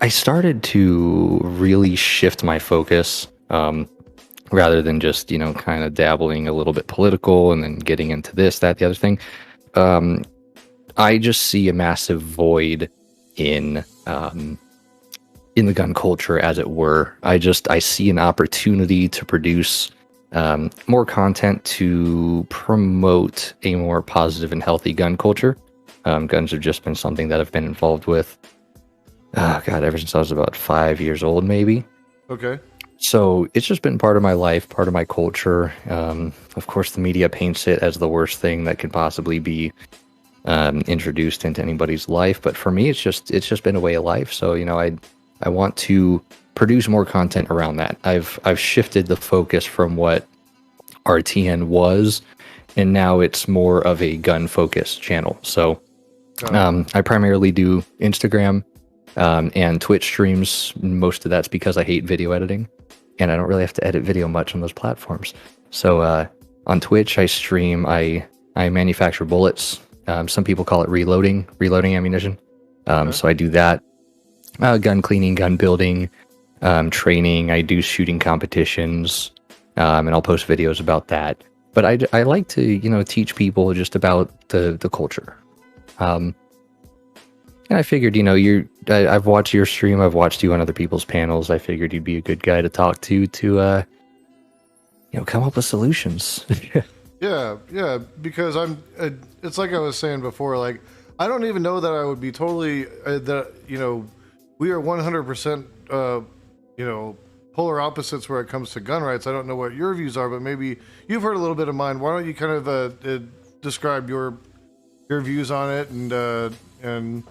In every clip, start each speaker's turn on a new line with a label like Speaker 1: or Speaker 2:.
Speaker 1: I started to really shift my focus, rather than just, kind of dabbling a little bit political and then getting into this, that, the other thing. Um, I just see a massive void in in the gun culture, as it were. I see an opportunity to produce more content to promote a more positive and healthy gun culture. Guns have just been something that I've been involved with, oh God, ever since I was about 5 years old, maybe.
Speaker 2: Okay.
Speaker 1: So it's just been part of my life, part of my culture. Of course, the media paints it as the worst thing that could possibly be introduced into anybody's life. But for me, it's just been a way of life. So I want to produce more content around that. I've shifted the focus from what RTN was, and now it's more of a gun focused channel. So I primarily do Instagram and Twitch streams. Most of that's because I hate video editing, and I don't really have to edit video much on those platforms. So on Twitch, I stream. I manufacture bullets. Some people call it reloading ammunition. So I do that. Gun cleaning, gun building, training. I do shooting competitions, and I'll post videos about that. But I like to teach people just about the culture. And I figured I've watched your stream. I've watched you on other people's panels. I figured you'd be a good guy to talk to come up with solutions.
Speaker 2: Yeah, because it's like I was saying before. Like, I don't even know that I would be totally we are 100%, polar opposites where it comes to gun rights. I don't know what your views are, but maybe you've heard a little bit of mine. Why don't you kind of describe your views on it and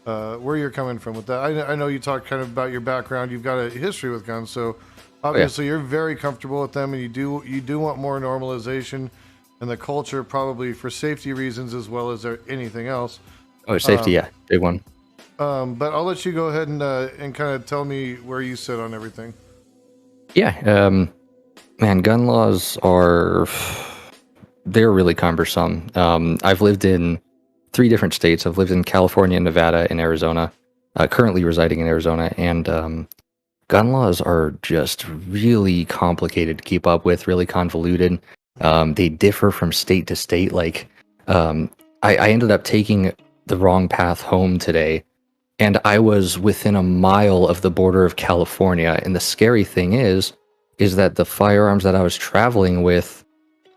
Speaker 2: where you're coming from with that? I know you talked kind of about your background. You've got a history with guns, so obviously you're very comfortable with them, and you do want more normalization in the culture, probably for safety reasons as well as anything else.
Speaker 1: Oh, safety, yeah, big one.
Speaker 2: But I'll let you go ahead and kind of tell me where you sit on everything.
Speaker 1: Yeah, man, gun laws they're really cumbersome. I've lived in 3 different states. I've lived in California, Nevada, and Arizona. Currently residing in Arizona, and gun laws are just really complicated to keep up with, really convoluted. They differ from state to state. Like, I ended up taking the wrong path home today, and I was within a mile of the border of California. And the scary thing is that the firearms that I was traveling with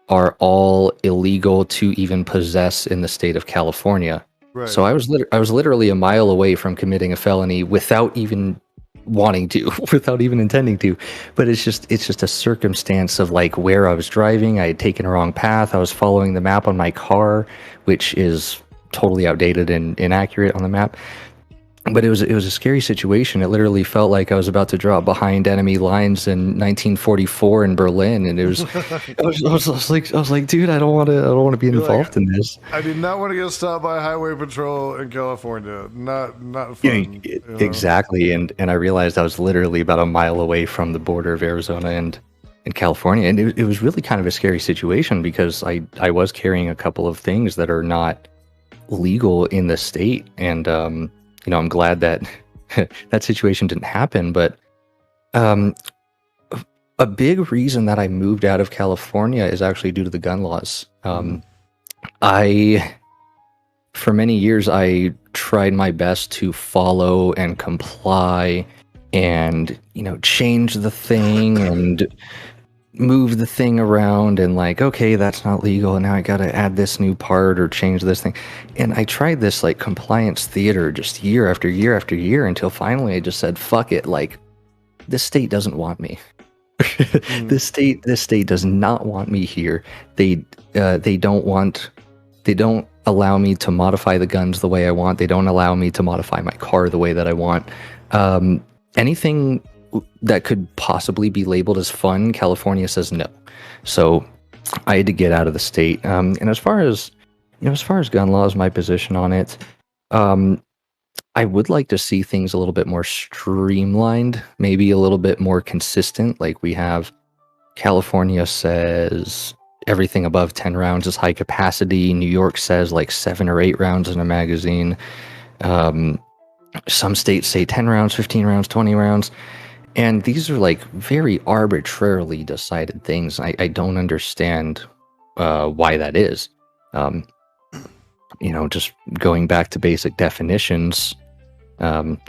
Speaker 1: are all illegal to even possess in the state of California.
Speaker 2: Right.
Speaker 1: So I was literally a mile away from committing a felony without even wanting to, without even intending to. But it's just a circumstance of like where I was driving. I had taken a wrong path. I was following the map on my car, which is totally outdated and inaccurate on the map. But it was a scary situation. It literally felt like I was about to drop behind enemy lines in 1944 in Berlin, and it was I was like, dude, I don't want to be involved in this.
Speaker 2: I did not want to get stopped by highway patrol in California. Not fun.
Speaker 1: Exactly. And I realized I was literally about a mile away from the border of Arizona and California, and it was really kind of a scary situation because I was carrying a couple of things that are not legal in the state, and I'm glad that that situation didn't happen. But a big reason that I moved out of California is actually due to the gun laws. For many years, I tried my best to follow and comply and, change the thing and move the thing around and like, okay, that's not legal, and now I gotta add this new part or change this thing. And I tried this like compliance theater just year after year after year until finally I just said, fuck it, like this state doesn't want me. This state does not want me here. They don't allow me to modify the guns the way I want. They don't allow me to modify my car the way that I want. Anything that could possibly be labeled as fun, California says no. So I had to get out of the state. And as far as gun laws, my position on it, I would like to see things a little bit more streamlined, maybe a little bit more consistent. Like we have California says everything above 10 rounds is high capacity. New York says like 7 or 8 rounds in a magazine. Some states say 10 rounds, 15 rounds, 20 rounds. And these are like very arbitrarily decided things. I don't understand why that is. Um, just going back to basic definitions,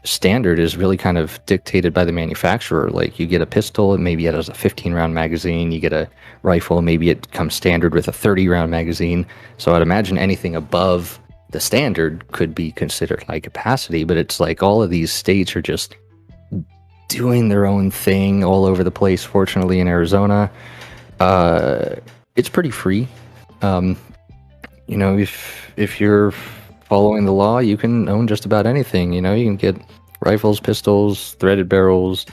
Speaker 1: standard is really kind of dictated by the manufacturer. Like you get a pistol, maybe it has a 15-round magazine. You get a rifle, maybe it comes standard with a 30-round magazine. So I'd imagine anything above the standard could be considered high capacity, but it's like all of these states are just doing their own thing all over the place. Fortunately, in Arizona, it's pretty free. Um, if you're following the law, you can own just about anything. You can get rifles, pistols, threaded barrels,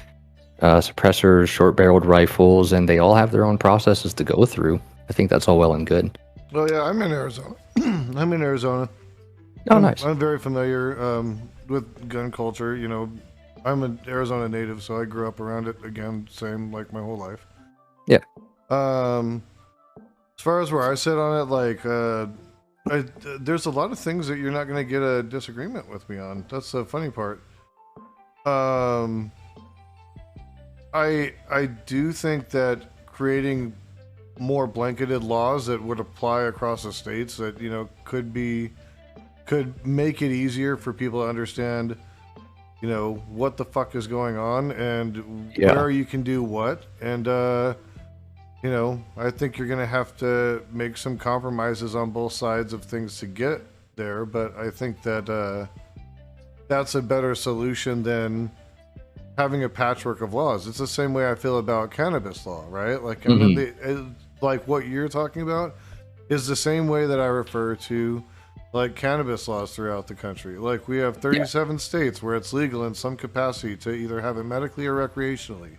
Speaker 1: suppressors, short-barreled rifles, and they all have their own processes to go through. I think that's all well and good.
Speaker 2: Well, yeah, I'm in Arizona. I'm in Arizona.
Speaker 1: Oh, nice.
Speaker 2: I'm very familiar with gun culture. I'm an Arizona native, so I grew up around it. Again, same like my whole life.
Speaker 1: Yeah.
Speaker 2: As far as where I sit on it, like, there's a lot of things that you're not going to get a disagreement with me on. That's the funny part. I do think that creating more blanketed laws that would apply across the states that could make it easier for people to understand what the fuck is going on and where you can do what. And I think you're gonna have to make some compromises on both sides of things to get there, but I think that that's a better solution than having a patchwork of laws. It's the same way I feel about cannabis law, right? Like, like what you're talking about is the same way that I refer to like cannabis laws throughout the country. Like we have 37 states where it's legal in some capacity to either have it medically or recreationally.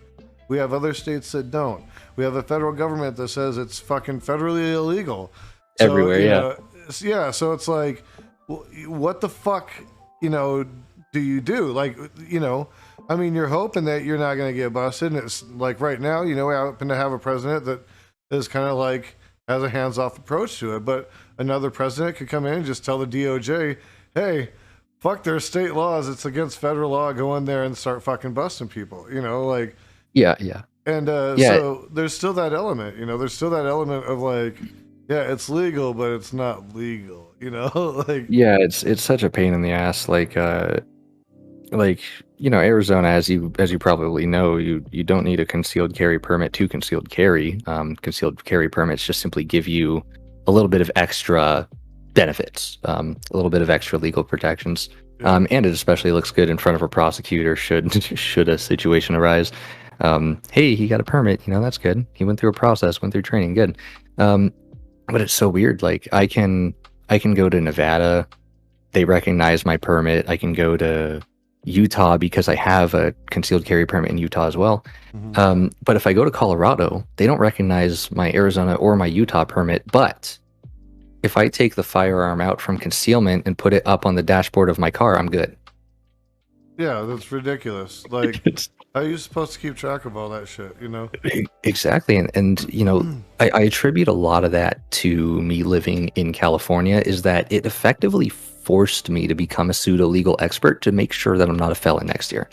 Speaker 2: We have other states that don't. We have a federal government that says it's fucking federally illegal. So,
Speaker 1: Everywhere,
Speaker 2: yeah. So it's like, what the fuck, do you do? Like, I mean, you're hoping that you're not going to get busted. And it's like right now, we happen to have a president that is kind of like has a hands-off approach to it. But another president could come in and just tell the DOJ, hey, fuck their state laws. It's against federal law. Go in there and start fucking busting people, like.
Speaker 1: Yeah.
Speaker 2: And so there's still that element, there's still that element of like, yeah, it's legal, but it's not legal, like.
Speaker 1: Yeah, it's such a pain in the ass. Arizona, as you probably know, you don't need a concealed carry permit to concealed carry. Concealed carry permits just simply give you a little bit of extra benefits, a little bit of extra legal protections, and it especially looks good in front of a prosecutor should a situation arise. Hey, he got a permit, that's good. He went through a process, went through training, good. But it's so weird. Like I can go to Nevada, they recognize my permit. I can go to Utah because I have a concealed carry permit in Utah as well. Mm-hmm. But if I go to Colorado, they don't recognize my Arizona or my Utah permit. But if I take the firearm out from concealment and put it up on the dashboard of my car, I'm good.
Speaker 2: Yeah, that's ridiculous. Like, how are you supposed to keep track of all that shit,
Speaker 1: Exactly. And I attribute a lot of that to me living in California, is that it effectively forced me to become a pseudo legal expert to make sure that I'm not a felon next year.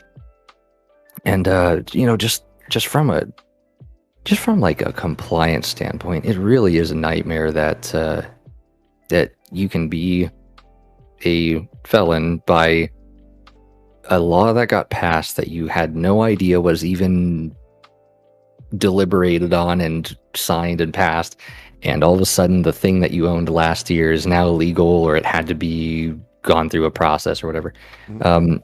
Speaker 1: And just from like a compliance standpoint, it really is a nightmare that you can be a felon by a law that got passed that you had no idea was even deliberated on and signed and passed, and all of a sudden the thing that you owned last year is now illegal, or it had to be gone through a process or whatever. Mm-hmm.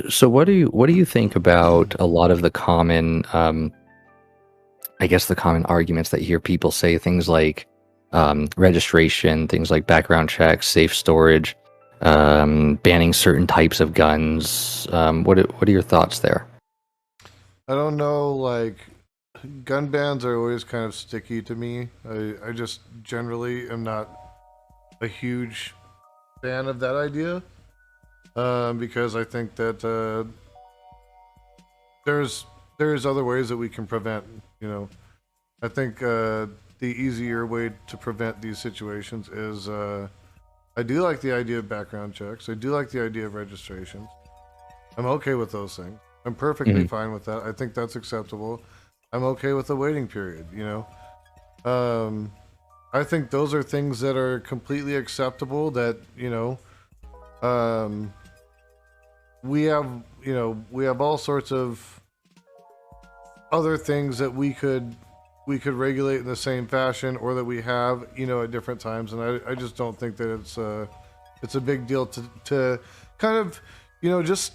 Speaker 1: So what do you think about a lot of the common the common arguments that you hear people say, things like registration, things like background checks, safe storage, banning certain types of guns? What are your thoughts there?
Speaker 2: I don't know, like, gun bans are always kind of sticky to me. I just generally am not a huge fan of that idea, because I think that there's other ways that we can prevent, I think the easier way to prevent these situations is I do like the idea of background checks. I do like the idea of registrations. I'm okay with those things. I'm perfectly
Speaker 1: Mhm.
Speaker 2: fine with that. I think that's acceptable. I'm okay with the waiting period, you know. I think those are things that are completely acceptable that, um, we have, we have all sorts of other things that we could regulate in the same fashion or that we have, at different times. And I just don't think that it's a big deal to kind of, just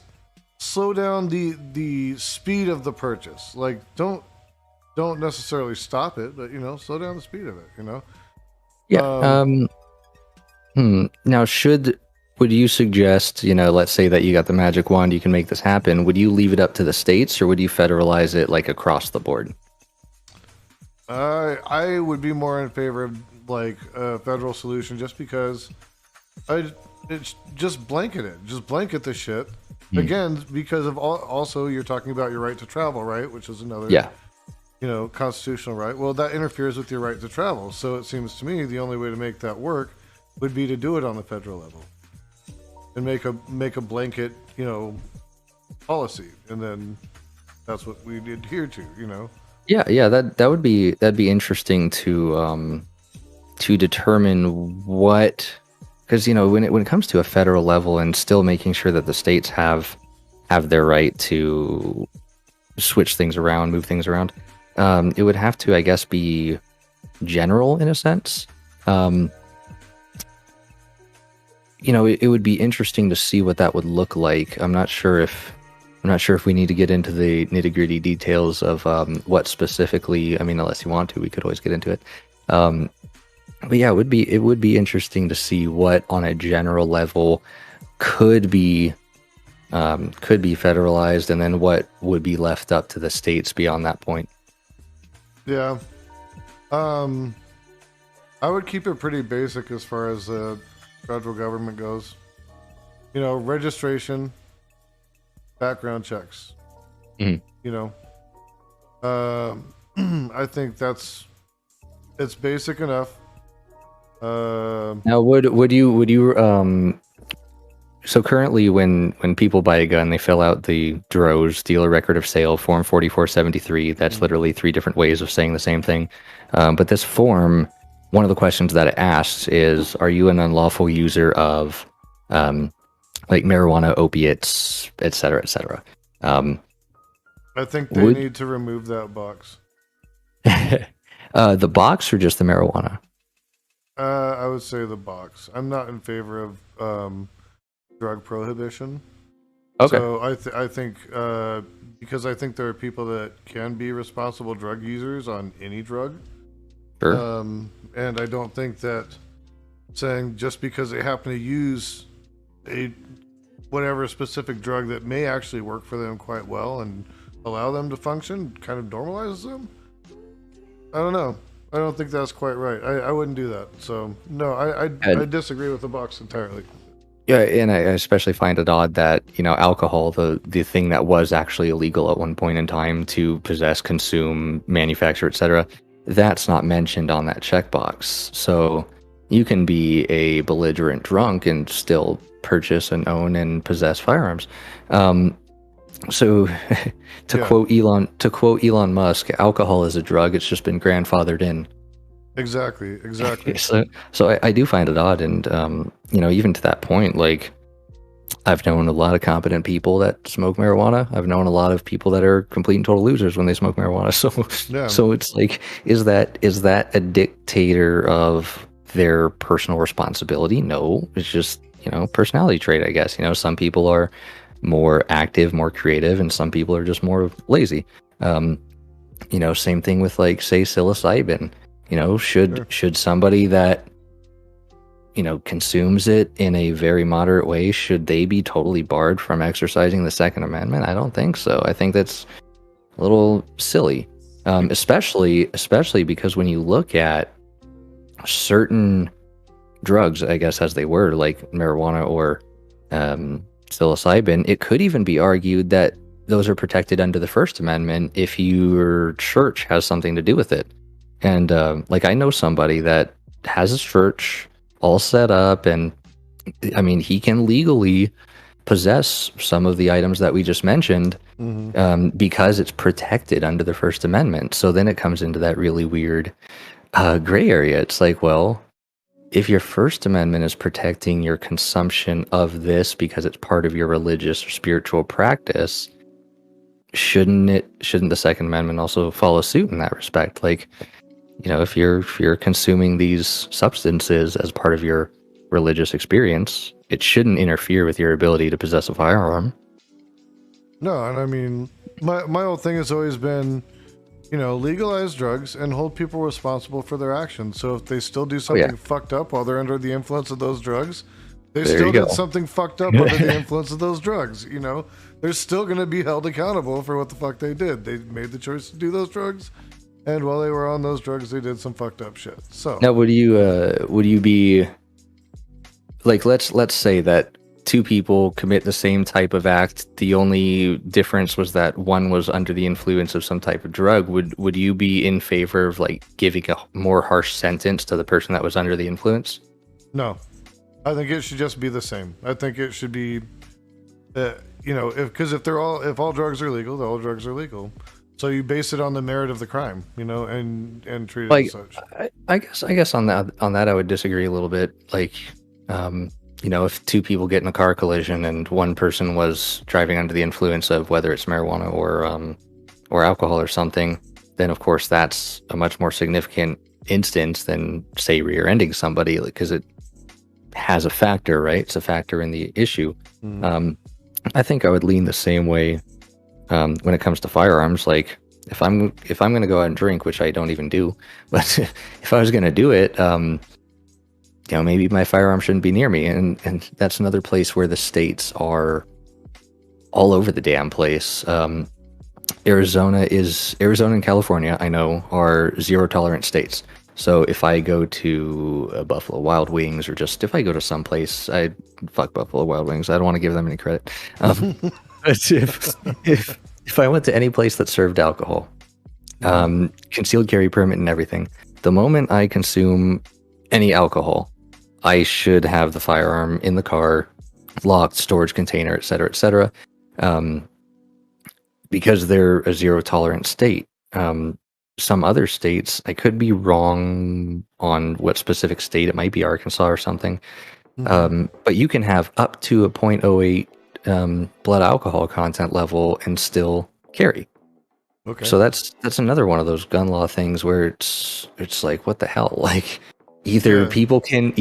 Speaker 2: slow down the speed of the purchase. Like don't necessarily stop it, but slow down the speed of it.
Speaker 1: Yeah.
Speaker 2: Um,
Speaker 1: Now, would you suggest, let's say that you got the magic wand, you can make this happen. Would you leave it up to the states, or would you federalize it like across the board?
Speaker 2: I would be more in favor of like a federal solution just because I it's just blanket it. Just blanket the shit.
Speaker 1: Hmm.
Speaker 2: Again, because of also you're talking about your right to travel, right? Which is another,
Speaker 1: Yeah.
Speaker 2: constitutional right. Well, that interferes with your right to travel. So it seems to me the only way to make that work would be to do it on the federal level and make a blanket, policy, and then that's what we adhere to.
Speaker 1: Yeah, yeah, that'd be interesting to determine what, because when it comes to a federal level and still making sure that the states have their right to switch things around, move things around, it would have to, I guess, be general in a sense. Um, it would be interesting to see what that would look like. I'm not sure if we need to get into the nitty-gritty details of what specifically. I mean, unless you want to, we could always get into it. Um, but yeah, it would be interesting to see what on a general level could be federalized, and then what would be left up to the states beyond that point.
Speaker 2: Yeah. Um, I would keep it pretty basic as far as the federal government goes. Registration, background checks.
Speaker 1: Mhm.
Speaker 2: You know, I think it's basic enough.
Speaker 1: Now, would you so currently when people buy a gun, they fill out the DROS, dealer record of sale, form 4473. That's literally three different ways of saying the same thing. But this form, one of the questions that it asks is, are you an unlawful user of um, like marijuana, opiates, et cetera, et cetera? Um,
Speaker 2: I think they
Speaker 1: would
Speaker 2: need to remove that box.
Speaker 1: the box or just the marijuana?
Speaker 2: I would say the box. I'm not in favor of drug prohibition.
Speaker 1: Okay,
Speaker 2: So I think because I think there are people that can be responsible drug users on any drug,
Speaker 1: sure.
Speaker 2: and I don't think that saying just because they happen to use a whatever specific drug that may actually work for them quite well and allow them to function kind of normalizes them. I don't know. I don't think that's quite right. I wouldn't do that. So no, I
Speaker 1: And
Speaker 2: disagree with the box entirely.
Speaker 1: yeah, and I especially find it odd that, alcohol, the thing that was actually illegal at one point in time to possess, consume, manufacture, etc., that's not mentioned on that checkbox. So you can be a belligerent drunk and still purchase and own and possess firearms. Um, so
Speaker 2: Yeah,
Speaker 1: to quote Elon Musk, alcohol is a drug. It's just been grandfathered in.
Speaker 2: exactly.
Speaker 1: So I do find it odd, and even to that point, like I've known a lot of competent people that smoke marijuana. I've known a lot of people that are complete and total losers when they smoke marijuana.
Speaker 2: Yeah,
Speaker 1: So it's like, is that a dictator of their personal responsibility? No, it's just personality trait, I guess. Some people are more active, more creative, and some people are just more lazy. Um, same thing with, like, say, psilocybin.
Speaker 2: sure.
Speaker 1: Should somebody that consumes it in a very moderate way, should they be totally barred from exercising the Second Amendment? I don't think so. I think that's a little silly, especially because when you look at certain drugs, I guess, as they were, like marijuana or psilocybin, it could even be argued that those are protected under the First Amendment if your church has something to do with it. And like, I know somebody that has his church all set up, and I mean, he can legally possess some of the items that we just mentioned because it's protected under the First Amendment. So then it comes into that really weird gray area. It's like, well, if your First Amendment is protecting your consumption of this because it's part of your religious or spiritual practice, shouldn't the Second Amendment also follow suit in that respect? Like, you know, if you're consuming these substances as part of your religious experience, it shouldn't interfere with your ability to possess a firearm.
Speaker 2: No, and I mean, my whole thing has always been, you know, legalize drugs and hold people responsible for their actions. So if they still do something fucked up while they're under the influence of those drugs, they still did something fucked up under the influence of those drugs. You know, they're still going to be held accountable for what the fuck they did. They made the choice to do those drugs, and while they were on those drugs, they did some fucked up shit. So
Speaker 1: now, would you be like, let's say that two people commit the same type of act. The only difference was that one was under the influence of some type of drug. Would you be in favor of like giving a more harsh sentence to the person that was under the influence?
Speaker 2: No, I think it should just be the same. I think it should be, you know, if all drugs are legal, all drugs are legal. So you base it on the merit of the crime, you know, and treat it
Speaker 1: Like,
Speaker 2: as such.
Speaker 1: I guess on that I would disagree a little bit. Like, you know, if two people get in a car collision and one person was driving under the influence of whether it's marijuana or alcohol or something, then of course that's a much more significant instance than, say, rear-ending somebody, because it has a factor, right? It's a factor in the issue. I think I would lean the same way when it comes to firearms. Like, if I'm going to go out and drink, which I don't even do, but if I was going to do it, you know, maybe my firearm shouldn't be near me. And that's another place where the states are all over the damn place. Arizona and California, I know, are zero tolerance states. So if I go to Buffalo Wild Wings, or just if I go to some place, fuck Buffalo Wild Wings. I don't want to give them any credit. But if I went to any place that served alcohol, concealed carry permit and everything, the moment I consume any alcohol, I should have the firearm in the car, locked, storage container, etc., because they're a zero tolerance state. Some other states, I could be wrong on what specific state, it might be Arkansas or something, but you can have up to a 0.08 blood alcohol content level and still carry. Okay. So that's another one of those gun law things where it's like, what the hell? Like, either people can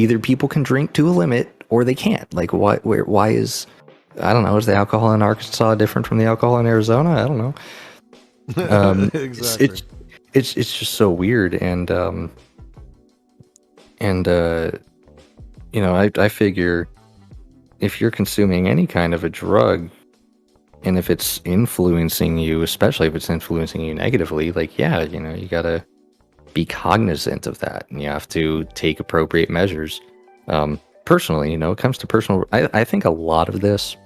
Speaker 1: drink to a limit or they can't. Like, why is, I don't know, is the alcohol in Arkansas different from the alcohol in Arizona? I don't know.
Speaker 2: Exactly.
Speaker 1: It's just so weird, and you know, I figure if you're consuming any kind of a drug, and if it's influencing you, especially if it's influencing you negatively, like, yeah, you know, you gotta be cognizant of that, and you have to take appropriate measures. Personally, you know, it comes to personal, I think a lot of this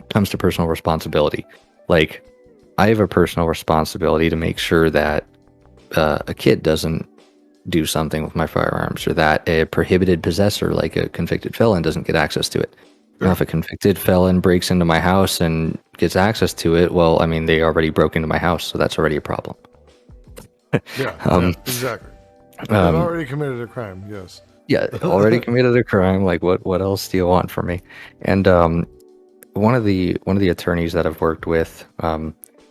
Speaker 1: comes to personal responsibility. Like, I have a personal responsibility to make sure that a kid doesn't do something with my firearms, or that a prohibited possessor, like a convicted felon, doesn't get access to it. Now, if a convicted felon breaks into my house and gets access to it, well, I mean, they already broke into my house, so that's already a problem.
Speaker 2: Exactly. They've already committed a crime. Yes.
Speaker 1: Yeah, already committed a crime. Like, what else do you want from me? And one of the attorneys that I've worked with,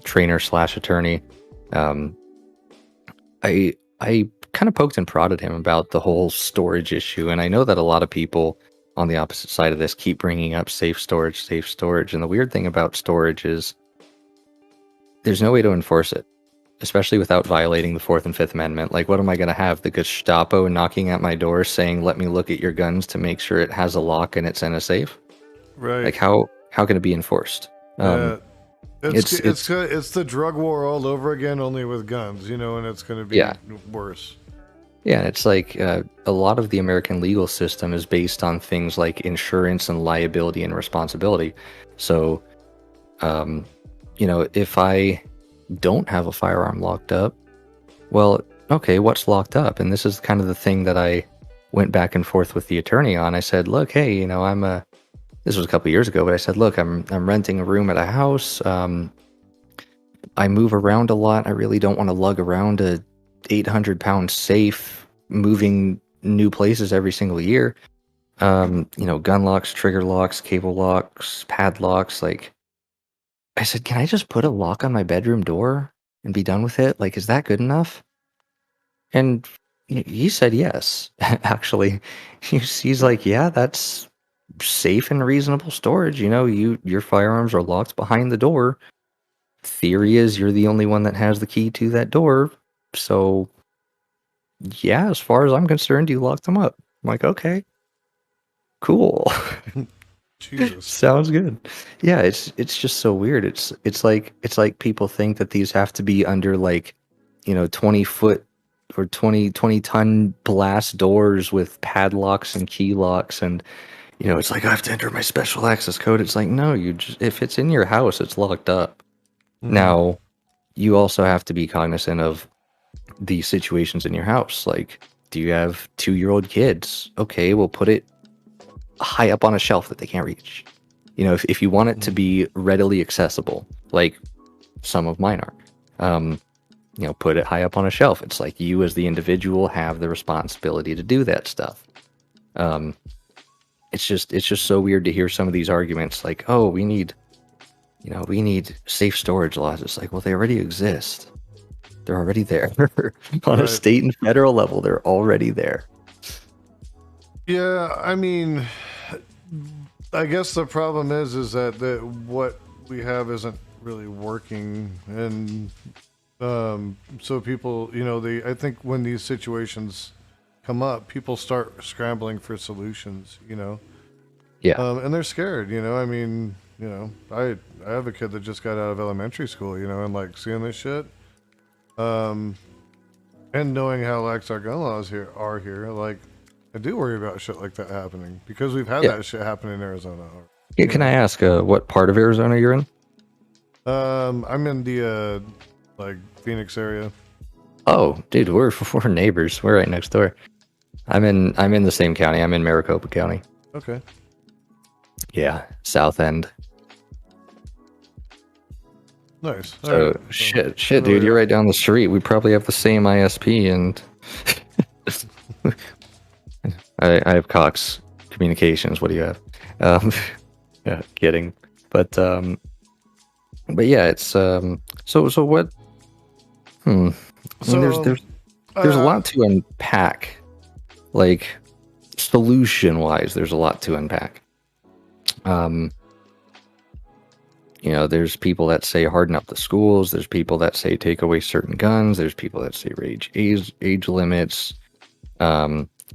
Speaker 1: trainer/attorney, I kind of poked and prodded him about the whole storage issue, and I know that a lot of people on the opposite side of this keep bringing up safe storage. And the weird thing about storage is there's no way to enforce it, especially without violating the Fourth and Fifth Amendment. Like, what am I going to have? The Gestapo knocking at my door saying, let me look at your guns to make sure it has a lock and it's in a safe? Right. Like, how can it be enforced?
Speaker 2: It's the drug war all over again, only with guns, you know, and it's going to be worse.
Speaker 1: Yeah, it's like a lot of the American legal system is based on things like insurance and liability and responsibility. So, you know, if I don't have a firearm locked up, well, okay, what's locked up? And this is kind of the thing that I went back and forth with the attorney on. I said, look, hey, you know, this was a couple years ago, but I said, look, I'm renting a room at a house. I move around a lot. I really don't want to lug around a 800-pound safe moving new places every single year. You know, gun locks, trigger locks, cable locks, padlocks. Like, I said, can I just put a lock on my bedroom door and be done with it? Like, is that good enough? And he said yes. Actually, he's like, yeah, that's safe and reasonable storage. You know, your firearms are locked behind the door. Theory is you're the only one that has the key to that door. So, yeah, as far as I'm concerned, you locked them up. I'm like, okay, cool.
Speaker 2: Jesus.
Speaker 1: Sounds good. Yeah, it's just so weird. It's like people think that these have to be under like, you know, 20-foot or 20-ton blast doors with padlocks and key locks, and you know, it's like I have to enter my special access code. It's like, no, you just, if it's in your house, it's locked up.
Speaker 2: Mm-hmm.
Speaker 1: Now, you also have to be cognizant of the situations in your house. Like, do you have 2-year-old kids? Okay, we'll put it high up on a shelf that they can't reach. You know, if you want it to be readily accessible, like some of mine are, you know, put it high up on a shelf. It's like you as the individual have the responsibility to do that stuff. It's just so weird to hear some of these arguments like, oh, we need safe storage laws. It's like, well, they already exist. They're already there. On a
Speaker 2: Right.
Speaker 1: state and federal level, they're already there.
Speaker 2: Yeah, I mean, I guess the problem is that what we have isn't really working, and so people, you know, I think when these situations come up, people start scrambling for solutions, you know,
Speaker 1: Yeah.
Speaker 2: and they're scared, you know. I mean, you know, I have a kid that just got out of elementary school, you know, and like seeing this shit, and knowing how lax our gun laws are here, like I do worry about shit like that happening because we've had
Speaker 1: Yeah.
Speaker 2: that shit happen in Arizona.
Speaker 1: Yeah,
Speaker 2: You
Speaker 1: can I
Speaker 2: know,
Speaker 1: ask what part of Arizona you're in?
Speaker 2: I'm in the like Phoenix area.
Speaker 1: Oh, dude, we're neighbors. We're right next door. I'm in the same county. I'm in Maricopa County.
Speaker 2: Okay.
Speaker 1: Yeah, South End.
Speaker 2: Nice. All right.
Speaker 1: So
Speaker 2: So,
Speaker 1: shit, dude,
Speaker 2: really,
Speaker 1: you're right down the street. We probably have the same ISP, and I have Cox Communications. What do you have? Yeah, kidding. But yeah, it's so what? I mean,
Speaker 2: so
Speaker 1: there's a
Speaker 2: uh,
Speaker 1: lot to unpack. Like solution wise, there's a lot to unpack. You know, there's people that say harden up the schools. There's people that say take away certain guns. There's people that say age limits.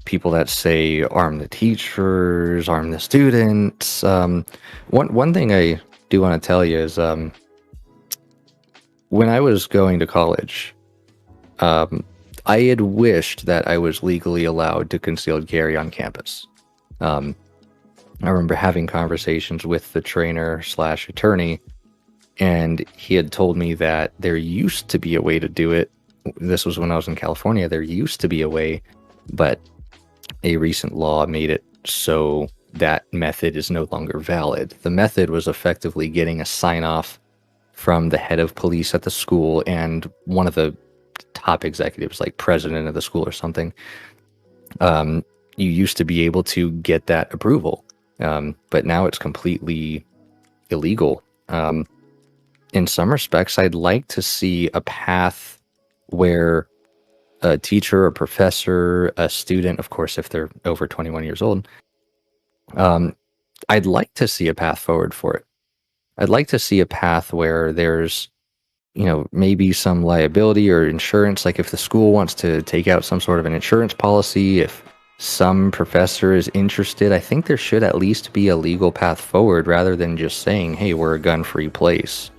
Speaker 1: People that say arm the teachers, arm the students. One thing I do want to tell you is when I was going to college, I had wished that I was legally allowed to concealed carry on campus. I remember having conversations with the trainer slash attorney, and he had told me that there used to be a way to do it. This was when I was in California. There used to be a way, but a recent law made it so that method is no longer valid. The method was effectively getting a sign off from the head of police at the school and one of the top executives, like president of the school or something. You used to be able to get that approval. But now it's completely illegal. In some respects, I'd like to see a path where a teacher, a professor, a student, of course, if they're over 21 years old, I'd like to see a path forward for it. I'd like to see a path where there's, you know, maybe some liability or insurance. Like if the school wants to take out some sort of an insurance policy, if some professor is interested, I think there should at least be a legal path forward rather than just saying, hey, we're a gun-free place.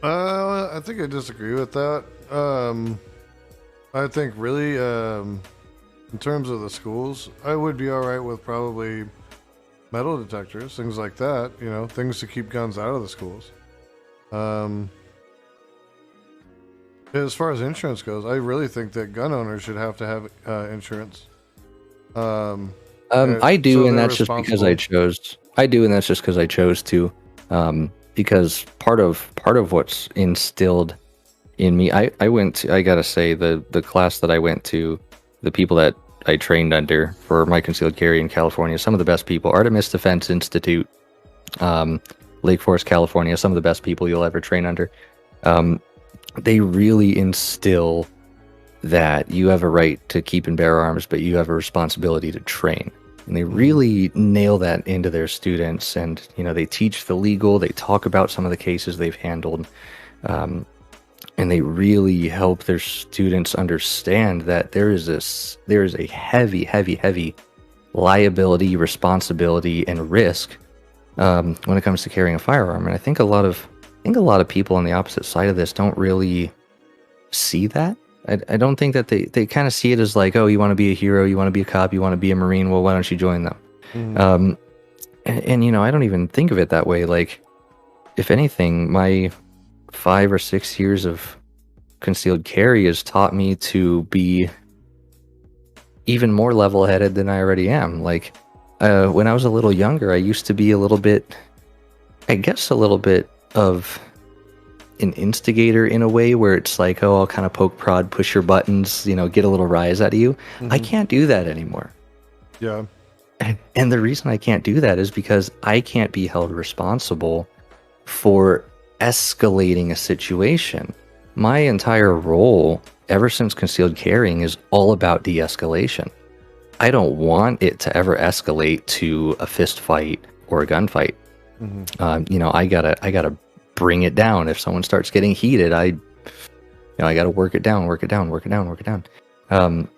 Speaker 2: I think I disagree with that. I think really, in terms of the schools, I would be all right with probably metal detectors, things like that. You know, things to keep guns out of the schools. As far as insurance goes, I really think that gun owners should have to have insurance.
Speaker 1: I do,
Speaker 2: So
Speaker 1: and
Speaker 2: they're
Speaker 1: that's just because I
Speaker 2: responsible.
Speaker 1: chose. I do, and that's just because I chose to. Because part of what's instilled in me, I went to, I gotta say, the class that I went to, the people that I trained under for my concealed carry in California, some of the best people. Artemis Defense Institute, um, Lake Forest, California, some of the best people you'll ever train under. Um, they really instill that you have a right to keep and bear arms, but you have a responsibility to train. And they
Speaker 2: Hmm.
Speaker 1: really nail that into their students. And, they teach the legal, they talk about some of the cases they've handled. Um, and they really help their students understand that there is a heavy, heavy, heavy liability, responsibility, and risk when it comes to carrying a firearm. And I think a lot of people on the opposite side of this don't really see that. I don't think that they kind of see it as like, oh, you want to be a hero, you want to be a cop, you want to be a Marine. Well, why don't you join them?
Speaker 2: Hmm.
Speaker 1: And I don't even think of it that way. Like, if anything, my 5 or 6 years of concealed carry has taught me to be even more level-headed than I already am. Like, when I was a little younger, I used to be a little bit, I guess, a little bit of an instigator in a way where it's like, oh, I'll kind of poke prod, push your buttons, get a little rise out of you. I
Speaker 2: Hmm.
Speaker 1: can't do that anymore.
Speaker 2: Yeah.
Speaker 1: And the reason I can't do that is because I can't be held responsible for escalating a situation. My entire role, ever since concealed carrying, is all about de-escalation. I don't want it to ever escalate to a fist fight or a gunfight.
Speaker 2: Hmm.
Speaker 1: I gotta bring it down. If someone starts getting heated, I gotta work it down, work it down, work it down, work it down. Um,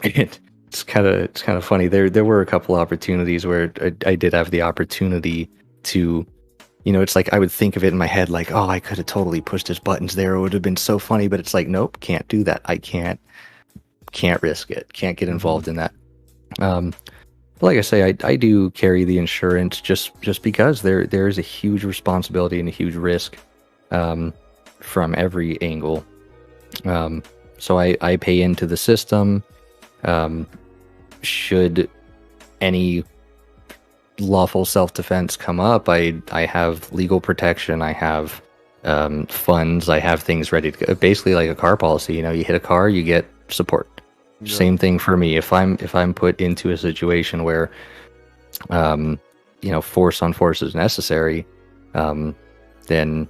Speaker 1: it's kind of funny. There were a couple opportunities where I did have the opportunity to, it's like I would think of it in my head like, oh, I could have totally pushed his buttons there. It would have been so funny, but it's like, nope, can't do that. I can't risk it. Can't get
Speaker 2: Hmm.
Speaker 1: involved in that. Um, but like I say, I do carry the insurance just because there is a huge responsibility and a huge risk um, from every angle. So I pay into the system. Um, should any lawful self-defense come up, I have legal protection. I have funds. I have things ready to go. Basically, like a car policy. You hit a car, you get support.
Speaker 2: Yeah.
Speaker 1: Same thing for me. If I'm put into a situation where force on force is necessary, then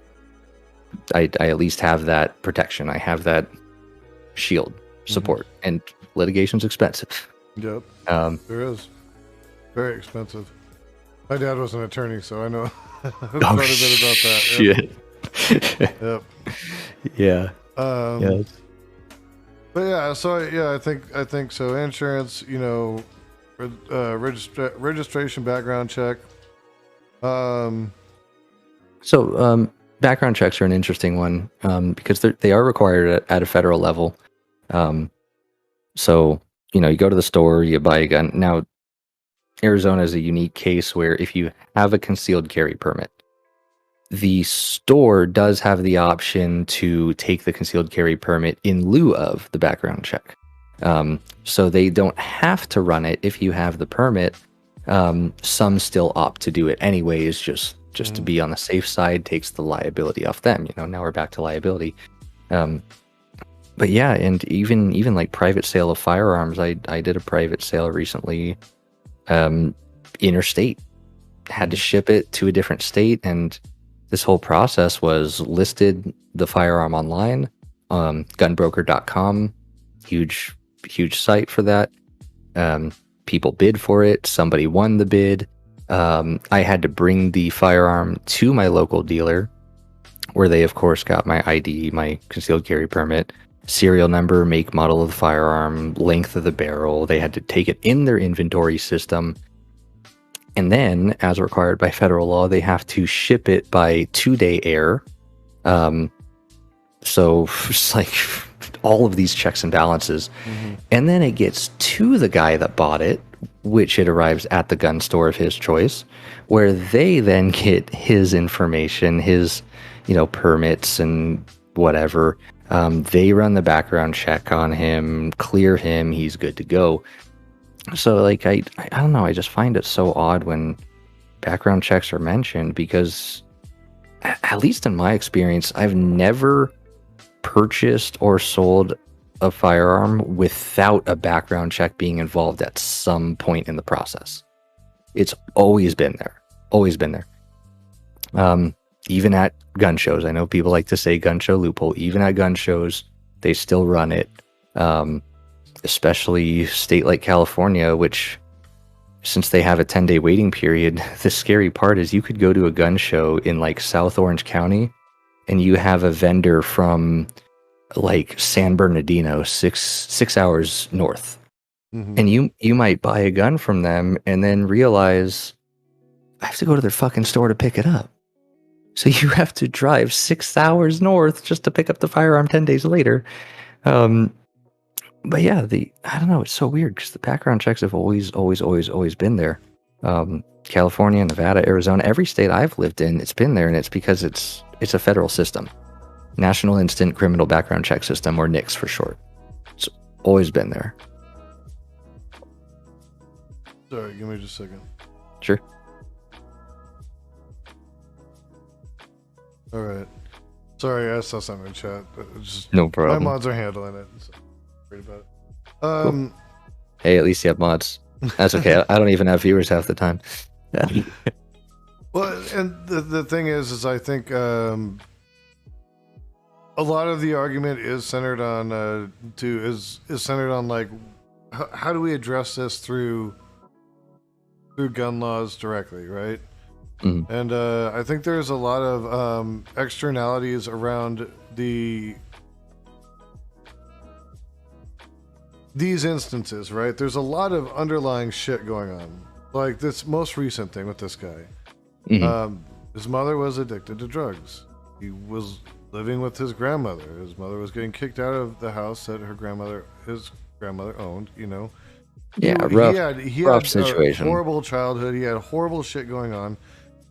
Speaker 1: I at least have that protection. I have that shield
Speaker 2: Hmm.
Speaker 1: support, and litigation's expensive.
Speaker 2: Yep.
Speaker 1: Um,
Speaker 2: There is. Very expensive. My dad was an attorney, so I know
Speaker 1: oh
Speaker 2: quite a bit about that.
Speaker 1: shit!
Speaker 2: Yep.
Speaker 1: Yeah,
Speaker 2: Yep.
Speaker 1: yeah.
Speaker 2: But yeah, so I think so. Insurance, registration, background check. Um,
Speaker 1: So background checks are an interesting one because they are required at a federal level. Um, so you go to the store, you buy a gun. Now, Arizona is a unique case where if you have a concealed carry permit, the store does have the option to take the concealed carry permit in lieu of the background check. So they don't have to run it if you have the permit. Some still opt to do it anyways, just to
Speaker 2: mhm.
Speaker 1: be on the safe side, takes the liability off them. Now we're back to liability. Um, but yeah, and even like private sale of firearms, I did a private sale recently, interstate, had to ship it to a different state, and this whole process was listed the firearm online, gunbroker.com, huge site for that. People bid for it. Somebody won the bid. I had to bring the firearm to my local dealer, where they, of course, got my ID, my concealed carry permit, serial number, make, model of the firearm, length of the barrel. They had to take it in their inventory system. And then, as required by federal law, they have to ship it by 2-day air. So it's like all of these checks and balances.
Speaker 2: Mhm.
Speaker 1: And then it gets to the guy that bought it, which it arrives at the gun store of his choice, where they then get his information, his, permits and whatever. They run the background check on him, clear him, he's good to go. So like I don't know, I just find it so odd when background checks are mentioned, because at least in my experience, I've never purchased or sold a firearm without a background check being involved at some point in the process. It's always been there. Always been there. Even at gun shows, I know people like to say gun show loophole. Even at gun shows, they still run it. Especially state like California, which, since they have a 10-day waiting period, the scary part is you could go to a gun show in like South Orange County and you have a vendor from like San Bernardino, six hours north.
Speaker 2: Mm-hmm.
Speaker 1: And you might buy a gun from them and then realize I have to go to their fucking store to pick it up. So you have to drive 6 hours north just to pick up the firearm 10 days later. But yeah, I don't know, it's so weird because the background checks have always been there. California, Nevada, Arizona, every state I've lived in, it's been there, and it's because it's a federal system. National Instant Criminal Background Check System, or NICS for short. It's always been there.
Speaker 2: Sorry, give me just a second.
Speaker 1: Sure.
Speaker 2: All right. Sorry, I saw something in chat. Just,
Speaker 1: no problem.
Speaker 2: My mods are handling it. So I'm worried about it.
Speaker 1: Cool. Hey, at least you have mods. That's okay. I don't even have viewers half the time.
Speaker 2: Well, and the thing is I think a lot of the argument is centered on is centered on like how do we address this through gun laws directly, right?
Speaker 1: Mm-hmm.
Speaker 2: And I think there's a lot of externalities around these instances, right? There's a lot of underlying shit going on. Like this most recent thing with this guy.
Speaker 1: Mm-hmm.
Speaker 2: His mother was addicted to drugs. He was living with his grandmother. His mother was getting kicked out of the house that his grandmother owned, you know.
Speaker 1: Yeah,
Speaker 2: he
Speaker 1: rough
Speaker 2: had
Speaker 1: situation.
Speaker 2: A horrible childhood. He had horrible shit going on.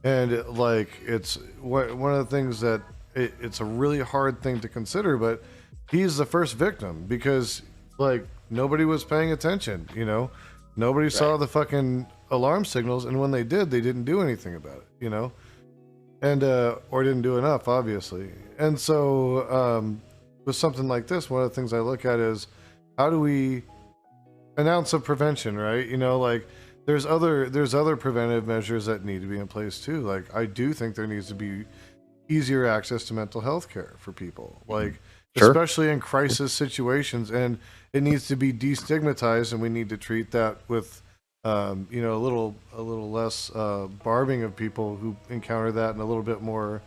Speaker 2: And it's one of the things that it's a really hard thing to consider, but he's the first victim because like nobody was paying attention, you know, nobody saw the fucking alarm signals, and when they did, they didn't do anything about it, you know, and or didn't do enough, obviously. And so with something like this, one of the things I look at is how do we announce a prevention, right? You know, like. There's other preventive measures that need to be in place too. Like I do think there needs to be easier access to mental health care for people, like especially in crisis situations, and it needs to be destigmatized, and we need to treat that with you know, a little less barbing of people who encounter that, and a little bit more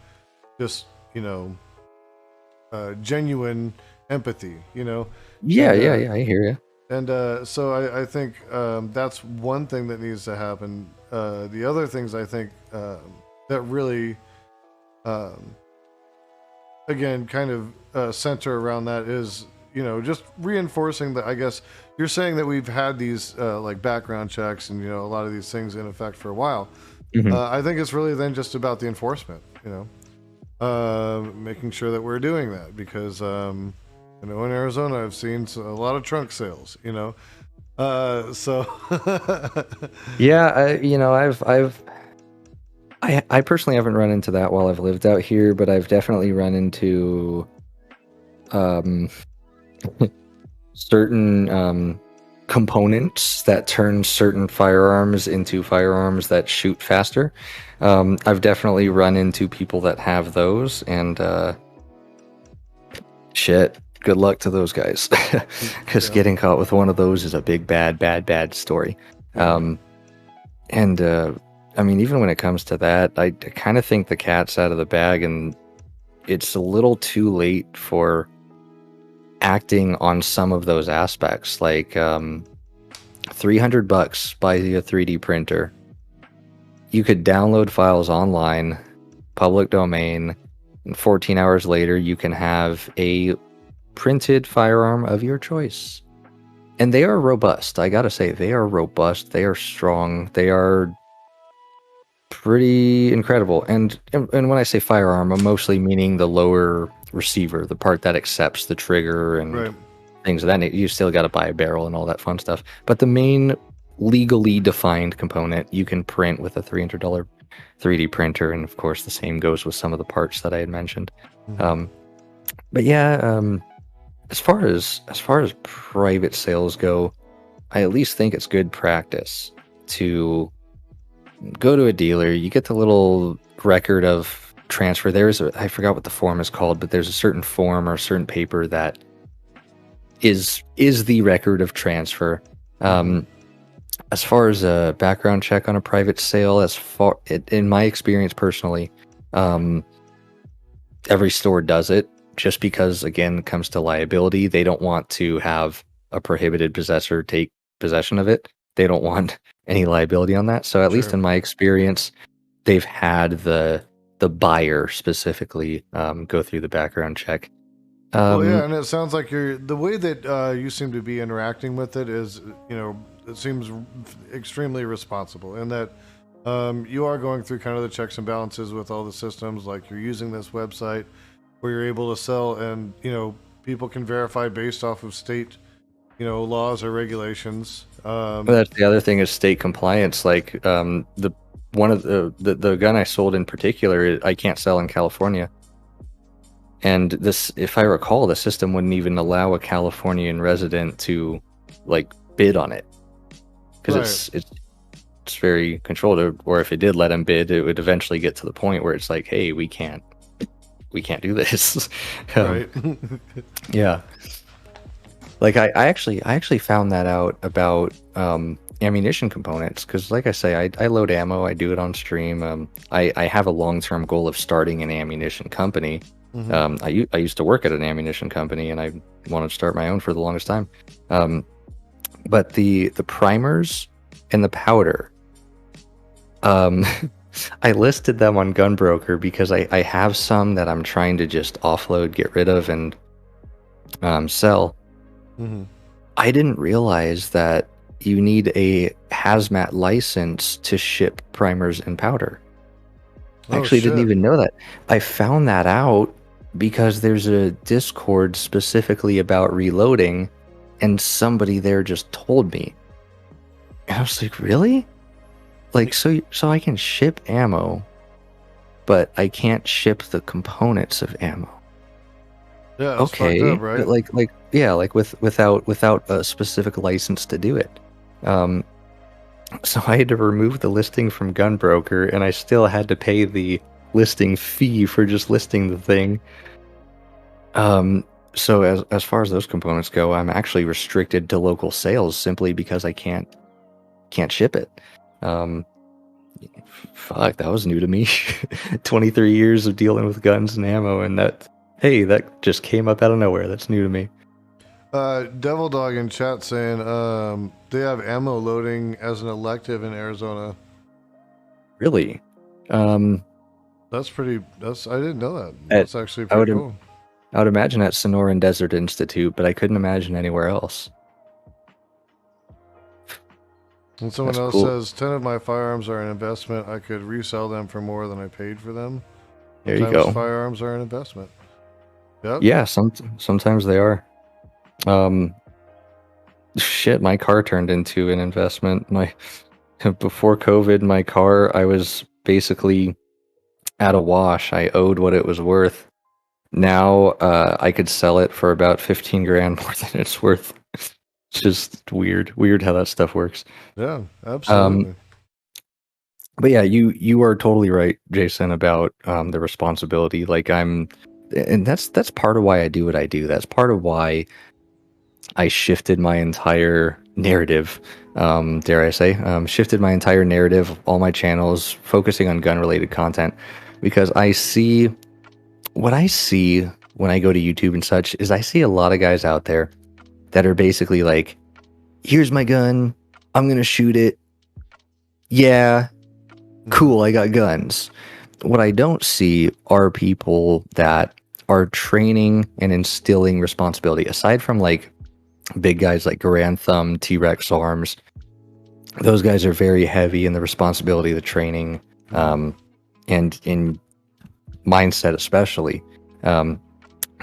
Speaker 2: just, you know, genuine empathy, you know.
Speaker 1: Yeah, I hear you.
Speaker 2: And so I think that's one thing that needs to happen. The other things I think that really, again, kind of center around that is, you know, just reinforcing that. I guess you're saying that we've had these like background checks and, you know, a lot of these things in effect for a while. Mm-hmm. I think it's really then just about the enforcement, you know, making sure that we're doing that because. You know, in Arizona, I've seen a lot of trunk sales. You know, so
Speaker 1: yeah, you know, I personally haven't run into that while I've lived out here, but I've definitely run into certain components that turn certain firearms into firearms that shoot faster. I've definitely run into people that have those, and shit. Good luck to those guys, because getting caught with one of those is a big bad story. And I mean, even when it comes to that, I kind of think the cat's out of the bag, and it's a little too late for acting on some of those aspects. Like $300, buy you a 3D printer. You could download files online, public domain, and 14 hours later, you can have a printed firearm of your choice. And they are robust. I gotta say, they are robust. They are strong. They are pretty incredible. And when I say firearm, I'm mostly meaning the lower receiver, the part that accepts the trigger and
Speaker 2: Right.
Speaker 1: things of that nature. You still got to buy a barrel and all that fun stuff. But the main legally defined component you can print with a $300 3D printer, and of course the same goes with some of the parts that I had mentioned.
Speaker 2: Mhm.
Speaker 1: But yeah, as far as private sales go, I at least think it's good practice to go to a dealer. You get the little record of transfer. I forgot what the form is called, but there's a certain form or a certain paper that is the record of transfer. As far as a background check on a private sale, in my experience personally, every store does it, just because, again, it comes to liability. They don't want to have a prohibited possessor take possession of it. They don't want any liability on that. So at least
Speaker 2: Sure.
Speaker 1: in my experience, they've had the buyer specifically go through the background check.
Speaker 2: Well, yeah, and it sounds like the way that you seem to be interacting with it is, it seems extremely responsible, in that you are going through kind of the checks and balances with all the systems. Like, you're using this website where you're able to sell, and people can verify based off of state, laws or regulations.
Speaker 1: Well, that's the other thing, is state compliance. Like, the one of the gun I sold in particular, I can't sell in California. And this, if I recall, the system wouldn't even allow a Californian resident to like bid on it, because it's very controlled. Or if it did let him bid, it would eventually get to the point where it's like, hey, we can't do this.
Speaker 2: Right.
Speaker 1: Yeah. Like I actually found that out about ammunition components, because like I say, I load ammo, I do it on stream. I have a long-term goal of starting an ammunition company. I used to work at an ammunition company, and I wanted to start my own for the longest time. But the primers and the powder, I listed them on Gunbroker because I have some that I'm trying to just offload, get rid of, and sell. I didn't realize that you need a hazmat license to ship primers and powder. I actually didn't even know that. I found that out because there's a Discord specifically about reloading, and somebody there just told me. And I was like, really? Like, so I can ship ammo, but I can't ship the components of ammo.
Speaker 2: Yeah, that's
Speaker 1: Okay,
Speaker 2: fucked up, right?
Speaker 1: like without a specific license to do it. So I had to remove the listing from Gunbroker, and I still had to pay the listing fee for just listing the thing. So as far as those components go, I'm actually restricted to local sales simply because I can't ship it. Fuck, that was new to me. 23 years of dealing with guns and ammo, and that just came up out of nowhere. That's new to me.
Speaker 2: Devil Dog in chat saying they have ammo loading as an elective in Arizona.
Speaker 1: Really?
Speaker 2: That's I didn't know that. That's actually pretty cool.
Speaker 1: I would imagine at Sonoran Desert Institute, but I couldn't imagine anywhere else.
Speaker 2: And someone else says 10 of my firearms are an investment. I could resell them for more than I paid for them.
Speaker 1: There you go.
Speaker 2: Firearms are an investment. Yep.
Speaker 1: Yeah, sometimes they are. Shit, my car turned into an investment. Before COVID, my car, I was basically at a wash. I owed what it was worth. Now I could sell it for about 15 grand more than it's worth. It's just weird how that stuff works.
Speaker 2: Yeah, absolutely.
Speaker 1: But yeah, you are totally right, Jason, about the responsibility. Like, and that's part of why I do what I do. That's part of why I shifted my entire narrative, dare I say, shifted my entire narrative, all my channels, focusing on gun-related content, because what I see when I go to YouTube and such is I see a lot of guys out there that are basically like, here's my gun, I'm gonna shoot it. Yeah, cool, I got guns. What I don't see are people that are training and instilling responsibility. Aside from like big guys like Garand Thumb, T-Rex Arms, those guys are very heavy in the responsibility of the training, and in mindset especially.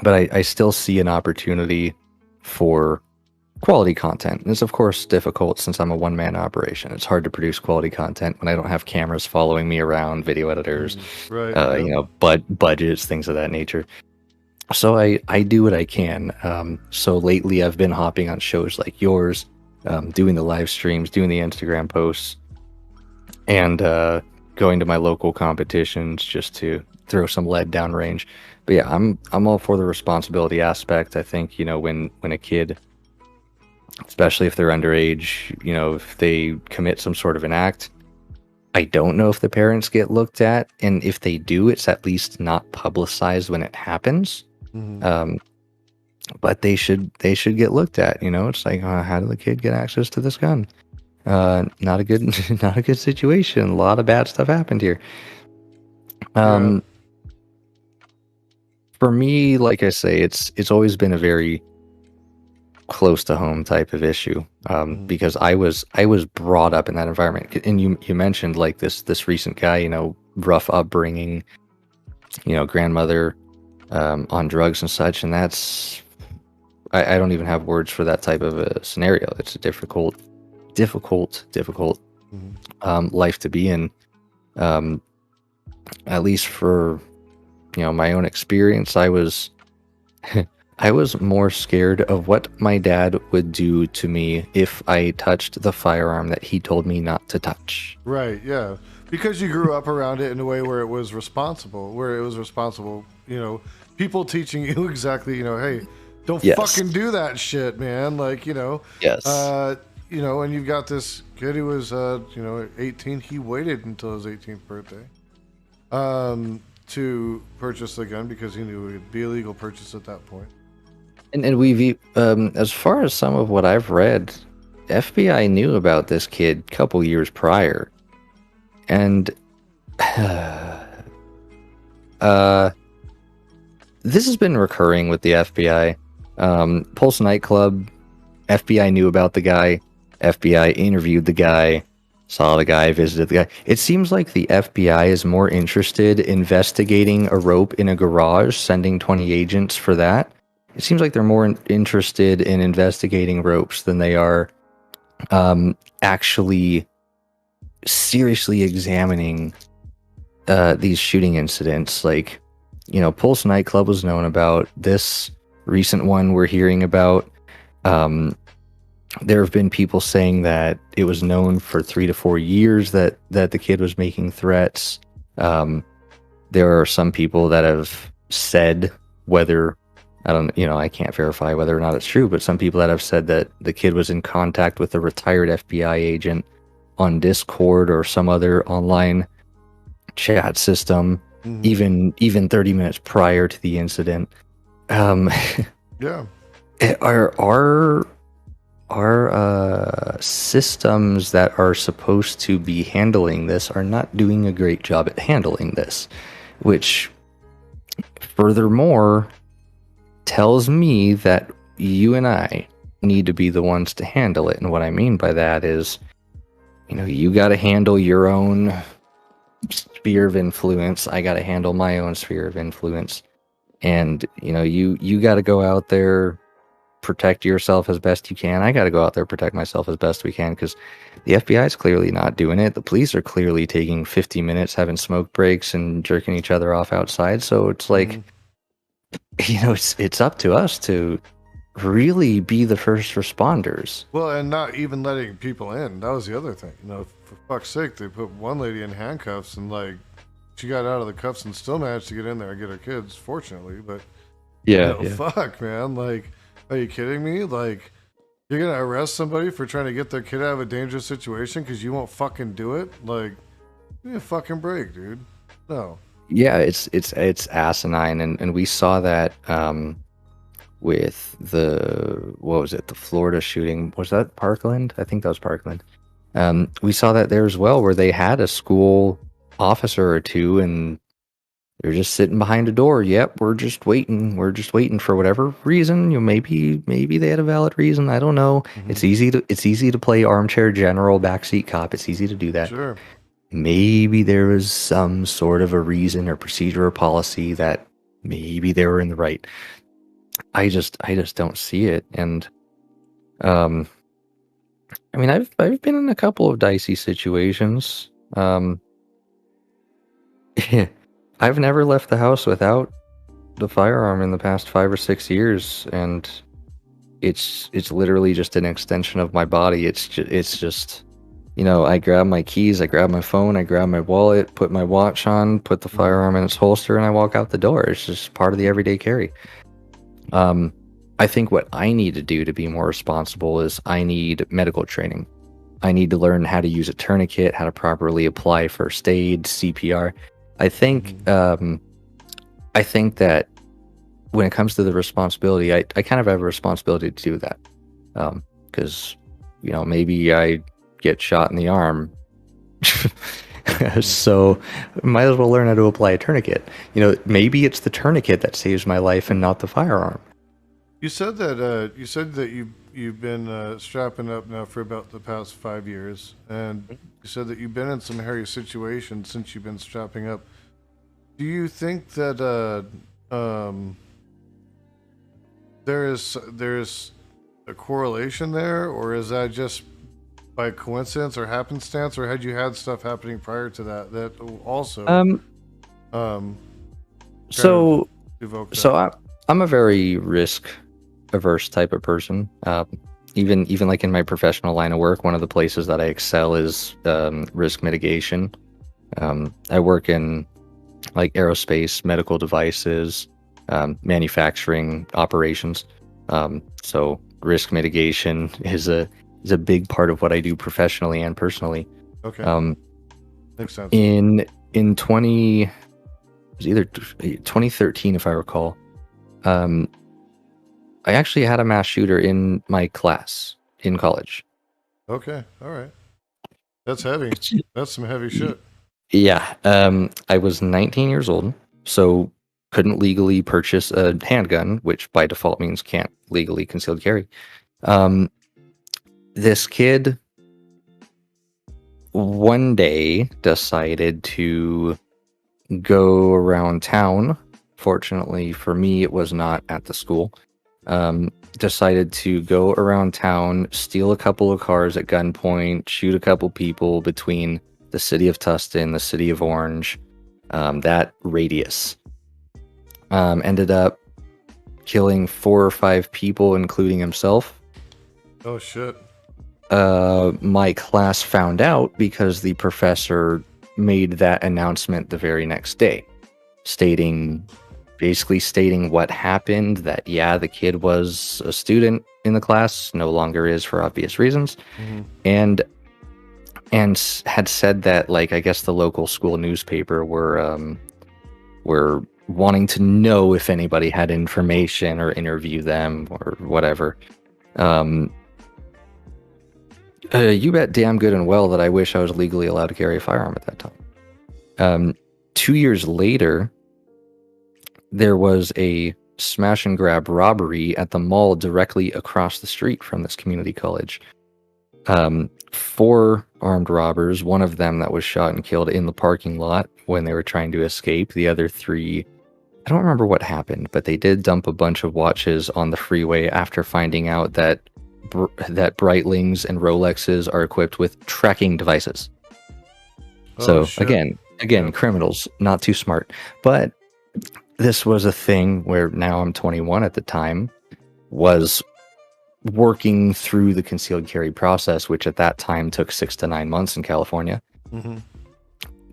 Speaker 1: but I still see an opportunity for quality content. And it's of course difficult since I'm a one-man operation. It's hard to produce quality content when I don't have cameras following me around, video editors,
Speaker 2: Right. Yep.
Speaker 1: budgets, things of that nature. So I do what I can. So lately I've been hopping on shows like yours, doing the live streams, doing the Instagram posts, and going to my local competitions just to throw some lead downrange. But yeah, I'm all for the responsibility aspect. I think, when a kid, especially if they're underage, if they commit some sort of an act, I don't know if the parents get looked at, and if they do, it's at least not publicized when it happens.
Speaker 2: Mm-hmm.
Speaker 1: But they should get looked at. It's like, how did the kid get access to this gun? Not a good not a good situation. A lot of bad stuff happened here.
Speaker 2: Yeah.
Speaker 1: For me, like I say, it's always been a very close to home type of issue, because I was brought up in that environment. And you mentioned like this recent guy, rough upbringing, grandmother on drugs and such, and that's I don't even have words for that type of a scenario. It's a difficult
Speaker 2: Mm-hmm.
Speaker 1: life to be in. At least for my own experience, I was I was more scared of what my dad would do to me if I touched the firearm that he told me not to touch.
Speaker 2: Right. Yeah. Because you grew up around it in a way where it was responsible, people teaching you exactly, hey, don't
Speaker 1: Yes.
Speaker 2: fucking do that shit, man. Like,
Speaker 1: Yes.
Speaker 2: and you've got this kid who was, 18. He waited until his 18th birthday, to purchase the gun because he knew it would be a legal purchase at that point.
Speaker 1: And as far as some of what I've read, FBI knew about this kid a couple years prior, and this has been recurring with the FBI. Pulse nightclub, FBI knew about the guy. FBI interviewed the guy, saw the guy, visited the guy. It seems like the FBI is more interested in investigating a rope in a garage, sending 20 agents for that. It seems like they're more interested in investigating ropes than they are actually seriously examining these shooting incidents. Like, Pulse nightclub was known about. This recent one we're hearing about, there have been people saying that it was known for 3 to 4 years that the kid was making threats. There are some people that have said, whether I can't verify whether or not it's true, but some people that have said that the kid was in contact with a retired FBI agent on Discord or some other online chat system, even 30 minutes prior to the incident.
Speaker 2: Yeah.
Speaker 1: Our systems that are supposed to be handling this are not doing a great job at handling this, which furthermore tells me that you and I need to be the ones to handle it. And what I mean by that is, you got to handle your own sphere of influence. I got to handle my own sphere of influence. And, you got to go out there, protect yourself as best you can. I got to go out there, protect myself as best we can, because the FBI is clearly not doing it. The police are clearly taking 50 minutes, having smoke breaks and jerking each other off outside. So it's like, it's up to us to really be the first responders.
Speaker 2: Well, and not even letting people in. That was the other thing. For fuck's sake, they put one lady in handcuffs and she got out of the cuffs and still managed to get in there and get her kids, fortunately. But fuck, man. Are you kidding me? You're gonna arrest somebody for trying to get their kid out of a dangerous situation because you won't fucking do it? Give me a fucking break, dude. No.
Speaker 1: Yeah, it's asinine, and we saw that with the Florida shooting. Was that Parkland? I think that was Parkland. We saw that there as well, where they had a school officer or two, and they're just sitting behind a door. Yep, we're just waiting. We're just waiting for whatever reason. Maybe they had a valid reason. I don't know.
Speaker 2: Mm-hmm.
Speaker 1: It's easy to play armchair general, backseat cop. It's easy to do that.
Speaker 2: Sure.
Speaker 1: Maybe there was some sort of a reason or procedure or policy that maybe they were in the right. I just don't see it. And um, I mean, I've been in a couple of dicey situations. I've never left the house without the firearm in the past 5 or 6 years, and it's literally just an extension of my body. It's just, I grab my keys, I grab my phone, I grab my wallet, put my watch on, put the firearm in its holster, and I walk out the door. It's just part of the everyday carry. Um, I think what I need to do to be more responsible is I need medical training. I need to learn how to use a tourniquet, how to properly apply first aid, CPR. I think I think that when it comes to the responsibility, I kind of have a responsibility to do that. Because, maybe I get shot in the arm. So might as well learn how to apply a tourniquet. Maybe it's the tourniquet that saves my life and not the firearm.
Speaker 2: You said that you've been strapping up now for about the past 5 years, and you said that you've been in some hairy situations since you've been strapping up. Do you think that there's a correlation there, or is that just by coincidence or happenstance, or had you had stuff happening prior to that also
Speaker 1: Um,
Speaker 2: kind
Speaker 1: so
Speaker 2: of evoked
Speaker 1: so
Speaker 2: that?
Speaker 1: I'm a very risk averse type of person. Even like in my professional line of work, one of the places that I excel is risk mitigation. I work in like aerospace, medical devices, manufacturing operations. So risk mitigation is a big part of what I do professionally and personally.
Speaker 2: Okay,
Speaker 1: Um,
Speaker 2: makes sense.
Speaker 1: in 20, it was either 2013, if I recall. I actually had a mass shooter in my class in college.
Speaker 2: Okay, all right, that's heavy. That's some heavy shit.
Speaker 1: Yeah, I was 19 years old, so couldn't legally purchase a handgun, which by default means can't legally concealed carry. Um, this kid one day decided to go around town. Fortunately for me, it was not at the school. Decided to go around town, steal a couple of cars at gunpoint, shoot a couple people between the city of Tustin, the city of Orange, that radius. Ended up killing 4 or 5 people, including himself.
Speaker 2: Oh shit.
Speaker 1: My class found out because the professor made that announcement the very next day, basically stating what happened, that yeah, the kid was a student in the class, no longer is for obvious reasons, and had said that, like, I guess the local school newspaper were wanting to know if anybody had information or interview them or whatever. You bet damn good and well that I wish I was legally allowed to carry a firearm at that time. 2 years later, there was a smash and grab robbery at the mall directly across the street from this community college. 4 armed robbers, one of them that was shot and killed in the parking lot when they were trying to escape. The other 3, I don't remember what happened, but they did dump a bunch of watches on the freeway after finding out that Breitlings and Rolexes are equipped with tracking devices. So
Speaker 2: shit.
Speaker 1: again,
Speaker 2: Yeah.
Speaker 1: criminals, not too smart. But this was a thing where now I'm 21 at the time, was working through the concealed carry process, which at that time took 6 to 9 months in California.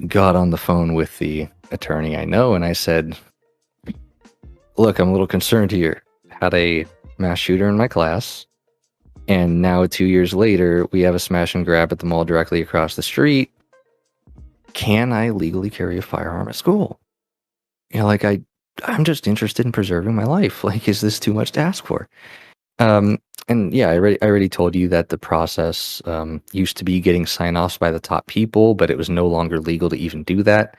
Speaker 1: Got on the phone with the attorney I know, and I said, look, I'm a little concerned here. Had a mass shooter in my class, and now 2 years later, we have a smash and grab at the mall directly across the street. Can I legally carry a firearm at school? Like, I'm just interested in preserving my life. Like, is this too much to ask for? And yeah, I already told you that the process used to be getting sign-offs by the top people, but it was no longer legal to even do that.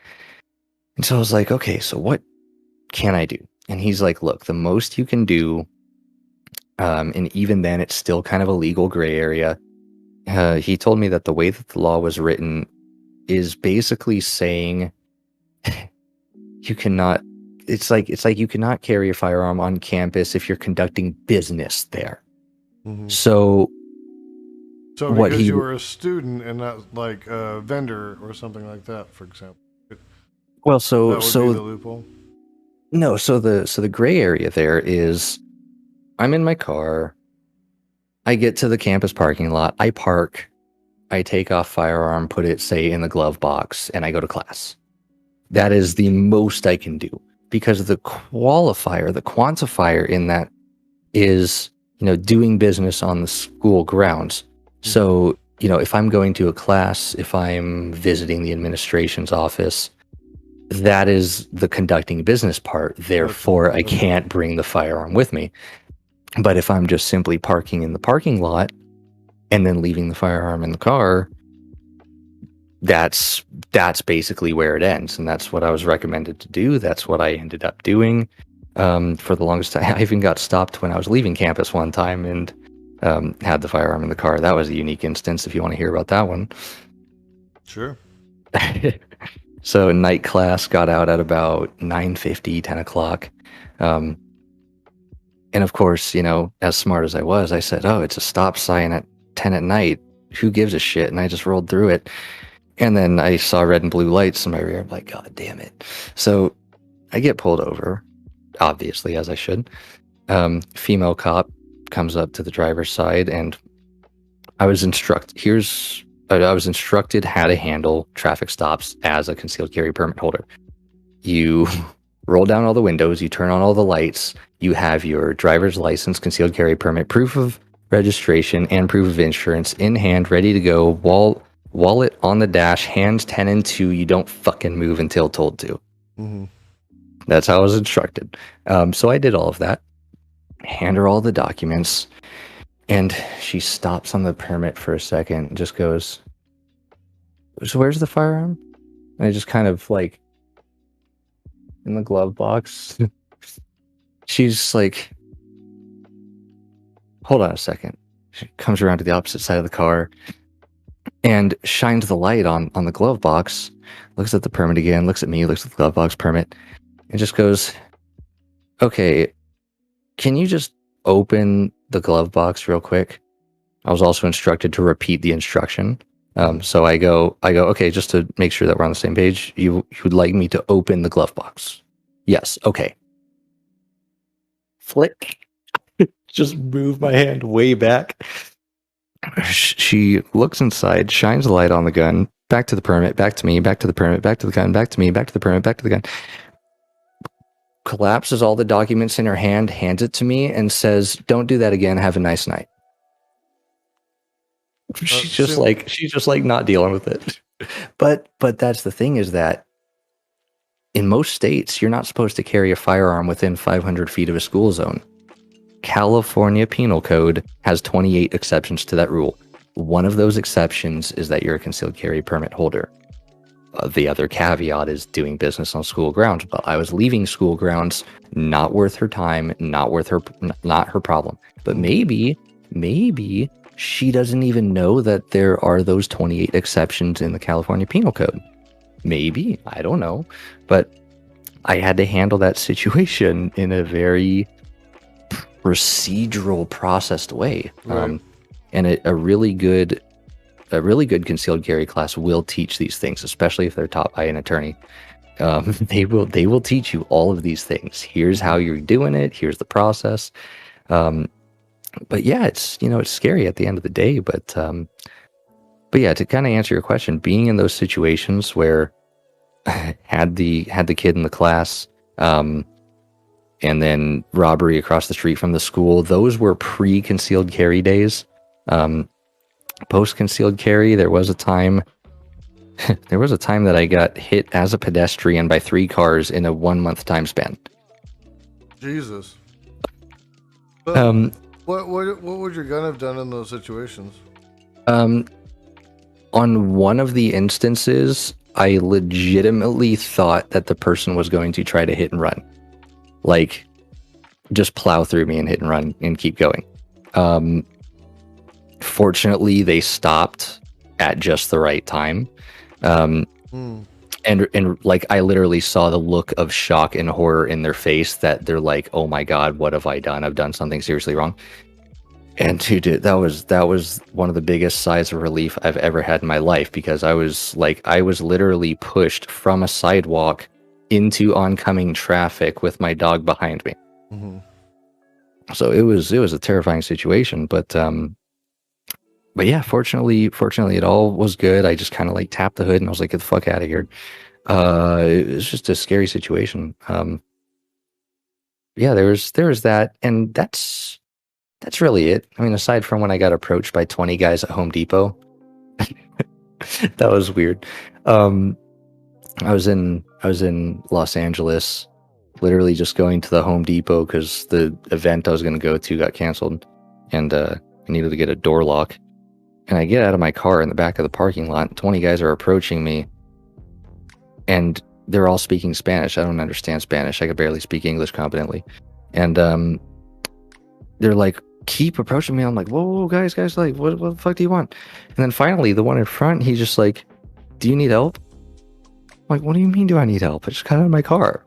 Speaker 1: And so I was like, okay, so what can I do? And he's like, look, the most you can do, and even then it's still kind of a legal gray area. He told me that the way that the law was written is basically saying you cannot, it's like you cannot carry a firearm on campus if you're conducting business there.
Speaker 2: Mm-hmm.
Speaker 1: So
Speaker 2: So
Speaker 1: what
Speaker 2: because
Speaker 1: he
Speaker 2: you were a student and not like a vendor or something like that, for example,
Speaker 1: well
Speaker 2: that would be the loophole.
Speaker 1: no, so the gray area there is I'm in my car, I get to the campus parking lot, I park, I take off firearm, put it say in the glove box, and I go to class. That is the most I can do, because the qualifier, the quantifier in that is, doing business on the school grounds. So, if I'm going to a class, if I'm visiting the administration's office, that is the conducting business part. Therefore, I can't bring the firearm with me. But if I'm just simply parking in the parking lot and then leaving the firearm in the car, that's basically where it ends. And that's what I was recommended to do. That's what I ended up doing. For the longest time. I even got stopped when I was leaving campus one time and had the firearm in the car. That was a unique instance, if you want to hear about that one.
Speaker 2: Sure.
Speaker 1: So night class, got out at about 9:50, 10 o'clock. And of course, as smart as I was, I said, oh, it's a stop sign at 10 at night. Who gives a shit? And I just rolled through it. And then I saw red and blue lights in my rear. I'm like, God damn it. So I get pulled over, obviously, as I should. Female cop comes up to the driver's side, and I was instructed how to handle traffic stops as a concealed carry permit holder. You roll down all the windows, you turn on all the lights, you have your driver's license, concealed carry permit, proof of registration, and proof of insurance in hand, ready to go, wallet on the dash, hands 10 and 2, you don't fucking move until told to.
Speaker 2: Mm-hmm.
Speaker 1: That's how I was instructed. So I did all of that, hand her all the documents, and she stops on the permit for a second and just goes, so where's the firearm? And I just kind of like, in the glove box. She's like, hold on a second. She comes around to the opposite side of the car and shines the light on the glove box, looks at the permit again, looks at me, looks at the glove box permit, and just goes, okay, can you just open the glove box real quick? I was also instructed to repeat the instruction. So I go, okay, just to make sure that we're on the same page, you would like me to open the glove box? Yes, okay. Flick. Just move my hand way back. She looks inside, shines the light on the gun, back to the permit, back to me, back to the permit, back to the gun, back to me, back to the permit, back to the gun. Collapses all the documents in her hand, hands it to me, and says, don't do that again, have a nice night. She's just like not dealing with it. But that's the thing, is that in most states, you're not supposed to carry a firearm within 500 feet of a school zone. California Penal Code has 28 exceptions to that rule. One of those exceptions is that you're a concealed carry permit holder. The other caveat is doing business on school grounds. But I was leaving school grounds, not worth her time, not her problem. But maybe she doesn't even know that there are those 28 exceptions in the California Penal Code. Maybe, I don't know. But I had to handle that situation in a very procedural, processed way.
Speaker 2: Right.
Speaker 1: And a really good concealed carry class will teach these things, especially if they're taught by an attorney. They will teach you all of these things. Here's how you're doing it. Here's the process. But yeah, it's scary at the end of the day. But yeah, to kind of answer your question, being in those situations where I had the kid in the class, and then robbery across the street from the school, those were pre-concealed carry days. Post-concealed carry, there was a time that I got hit as a pedestrian by 3 cars in a 1-month time span.
Speaker 2: Jesus. But what would your gun have done in those situations?
Speaker 1: On one of the instances, I legitimately thought that the person was going to try to hit and run. Like, just plow through me and hit and run and keep going. Fortunately, they stopped at just the right time. And like I literally saw the look of shock and horror in their face that they're like, "Oh my God, what have I done? I've done something seriously wrong." And dude, that was one of the biggest sighs of relief I've ever had in my life because I was literally pushed from a sidewalk into oncoming traffic with my dog behind me.
Speaker 2: Mm-hmm.
Speaker 1: So it was a terrifying situation, but yeah, fortunately it all was good. I just kind of like tapped the hood and I was like, get the fuck out of here. It was just a scary situation. Yeah, there was that, and that's really it. I mean, aside from when I got approached by 20 guys at Home Depot, that was weird. Um, I was in Los Angeles, literally just going to the Home Depot because the event I was going to go to got canceled, and I needed to get a door lock. And I get out of my car in the back of the parking lot. 20 guys are approaching me, and they're all speaking Spanish. I don't understand Spanish. I could barely speak English competently, and they're like, keep approaching me. I'm like, whoa, whoa, guys, like, what the fuck do you want? And then finally, the one in front, he's just like, do you need help? I'm like, what do you mean, do I need help? I just got out of my car.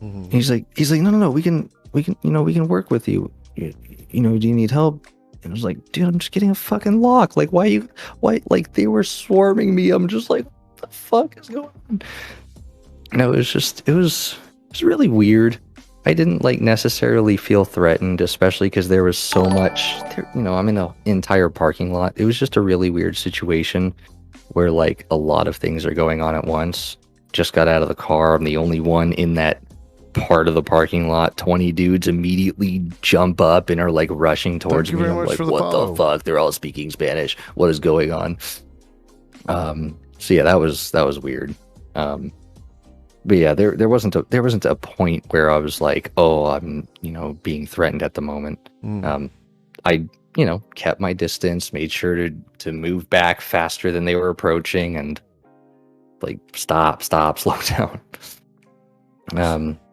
Speaker 2: Mm-hmm.
Speaker 1: And he's like, no, we can, we can work with you. You know, do you need help? And I was like, dude, I'm just getting a fucking lock. Like, why, like, they were swarming me. I'm just like, what the fuck is going on? No, it was really weird. I didn't like necessarily feel threatened, especially because there was so much, I'm in an entire parking lot. It was just a really weird situation where like a lot of things are going on at once. Just got out of the car. I'm the only one in that part of the parking lot. 20 dudes immediately jump up and are like rushing towards me. I'm like, what the fuck? They're all speaking Spanish. What is going on? So yeah, that was weird. But yeah, there wasn't a point where I was like, oh, I'm being threatened at the moment. I kept my distance, made sure to move back faster than they were approaching, and like stop, slow down.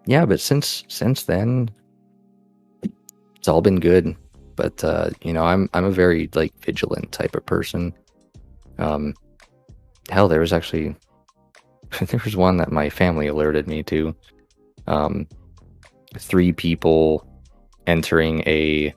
Speaker 1: Yeah, but since then, it's all been good. But I'm a very like vigilant type of person. Hell, there was actually there was one that my family alerted me to. 3 people entering a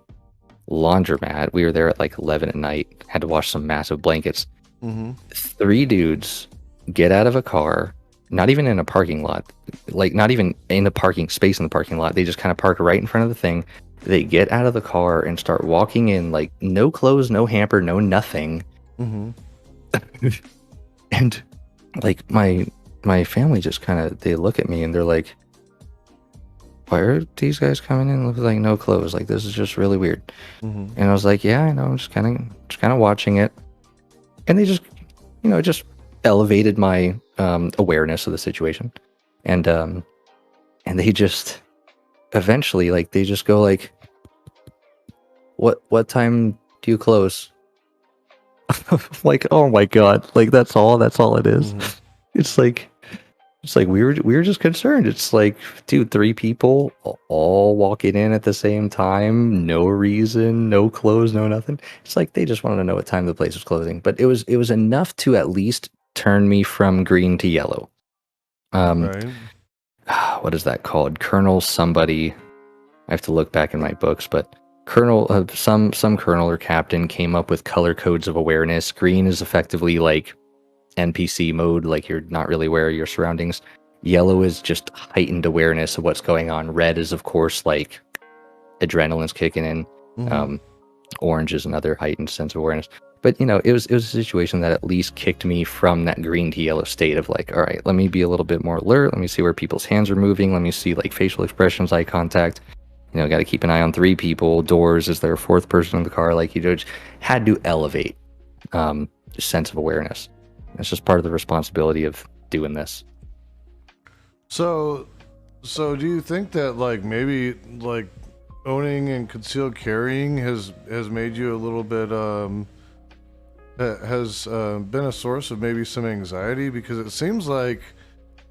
Speaker 1: laundromat. We were there at like 11 at night. Had to wash some massive blankets. 3 dudes get out of a car, not even in a parking lot, like not even in the parking space in the parking lot. They just kind of park right in front of the thing. They get out of the car and start walking in, like no clothes, no hamper, no nothing. And like my family just kind of, they look at me and they're like, why are these guys coming in with like no clothes? Like, this is just really weird. And I was like, yeah, I know, I'm just kind of watching it. And they just, just elevated my awareness of the situation. And they just eventually, like, they just go like, what time do you close? Like, oh my God, like that's all it is. It's like we were just concerned. It's like, dude, 3 people all walking in at the same time, no reason, no clothes, no nothing. It's like they just wanted to know what time the place was closing. But it was enough to at least turn me from green to yellow.
Speaker 2: Right.
Speaker 1: What is that called? Colonel somebody. I have to look back in my books, but Colonel, some colonel or captain came up with color codes of awareness. Green is effectively like NPC mode, like you're not really aware of your surroundings. Yellow is just heightened awareness of what's going on. Red is, of course, like adrenaline's kicking in. Orange is another heightened sense of awareness. But it was a situation that at least kicked me from that green to yellow state of like, all right, let me be a little bit more alert. Let me see where people's hands are moving. Let me see like facial expressions, eye contact. Got to keep an eye on 3 people. Doors, is there a 4th person in the car? Like, just had to elevate sense of awareness. It's just part of the responsibility of doing this.
Speaker 2: So do you think that like maybe like owning and concealed carrying has made you a little bit has been a source of maybe some anxiety? Because it seems like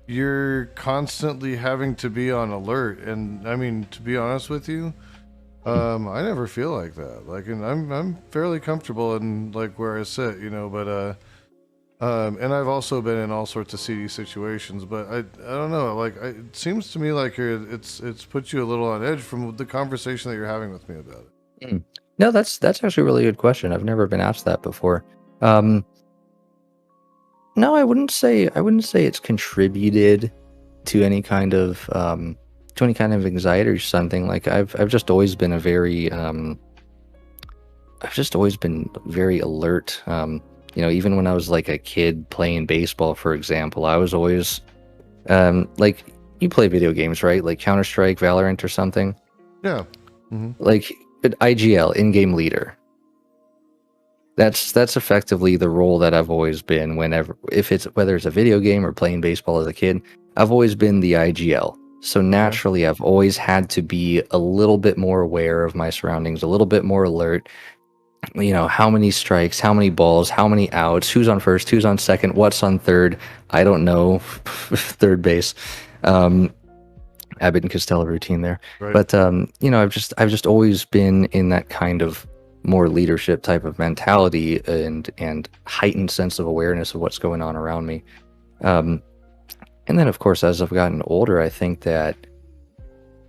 Speaker 2: you're constantly having to be on alert, and I mean, to be honest with you, I never feel like that. Like, and I'm fairly comfortable in like where I sit, but And I've also been in all sorts of seedy situations, but I don't know. Like it seems to me like it's put you a little on edge from the conversation that you're having with me about it.
Speaker 1: Mm. No, that's actually a really good question. I've never been asked that before. Um, no, I wouldn't say it's contributed to any kind of anxiety or something. Like I've just always been a very I've just always been very alert. Even when I was like a kid playing baseball, for example, I was always like you play video games, right? Like Counter-Strike, Valorant, or something.
Speaker 2: Yeah. Hmm.
Speaker 1: Like an IGL, in-game leader. That's effectively the role that I've always been whenever if it's whether it's a video game or playing baseball as a kid, I've always been the IGL. So
Speaker 2: Okay.
Speaker 1: naturally I've always had to be a little bit more aware of my surroundings, a little bit more alert. How many strikes, how many balls, how many outs, who's on first, who's on second, what's on third. I don't know. Third base. Um, Abbott and Costello routine there.
Speaker 2: Right.
Speaker 1: But I've just always been in that kind of more leadership type of mentality and heightened sense of awareness of what's going on around me. Um, and then of course as I've gotten older, I think that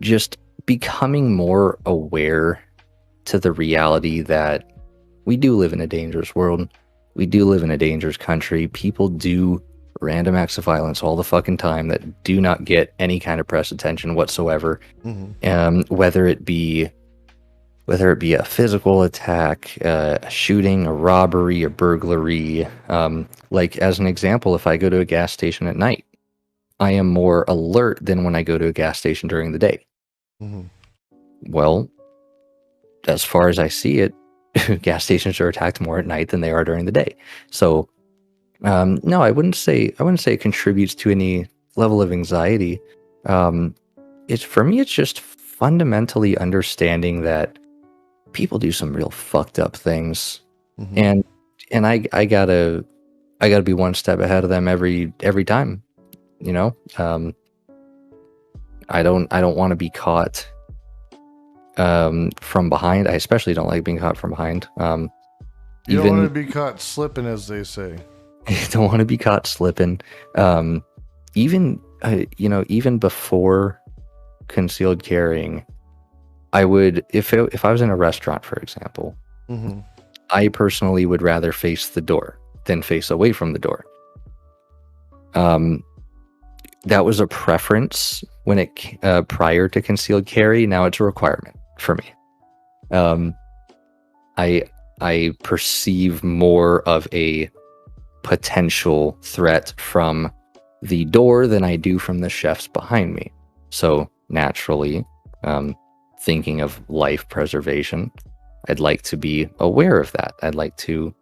Speaker 1: just becoming more aware to the reality that we do live in a dangerous world. We do live in a dangerous country. People do random acts of violence all the fucking time that do not get any kind of press attention whatsoever.
Speaker 2: Hmm.
Speaker 1: Whether it be a physical attack, a shooting, a robbery, a burglary. Like as an example, if I go to a gas station at night, I am more alert than when I go to a gas station during the day.
Speaker 2: Hmm.
Speaker 1: Well, as far as I see it, gas stations are attacked more at night than they are during the day. So, no, I wouldn't say it contributes to any level of anxiety. Um, it's for me, it's just fundamentally understanding that people do some real fucked up things,
Speaker 2: Hmm.
Speaker 1: and I gotta be one step ahead of them every time. You know, I don't want to be caught from behind. I especially don't like being caught from behind.
Speaker 2: You don't want to
Speaker 1: Even
Speaker 2: be caught slipping, as they say.
Speaker 1: I don't want to be caught slipping. Um, even before concealed carrying, I would if I was in a restaurant, for example,
Speaker 2: Hmm.
Speaker 1: I personally would rather face the door than face away from the door. Um, that was a preference when prior to concealed carry. Now it's a requirement for me. Um, I I perceive more of a potential threat from the door than I do from the chefs behind me. So naturally, um, thinking of life preservation, I'd like to be aware of that. I'd like to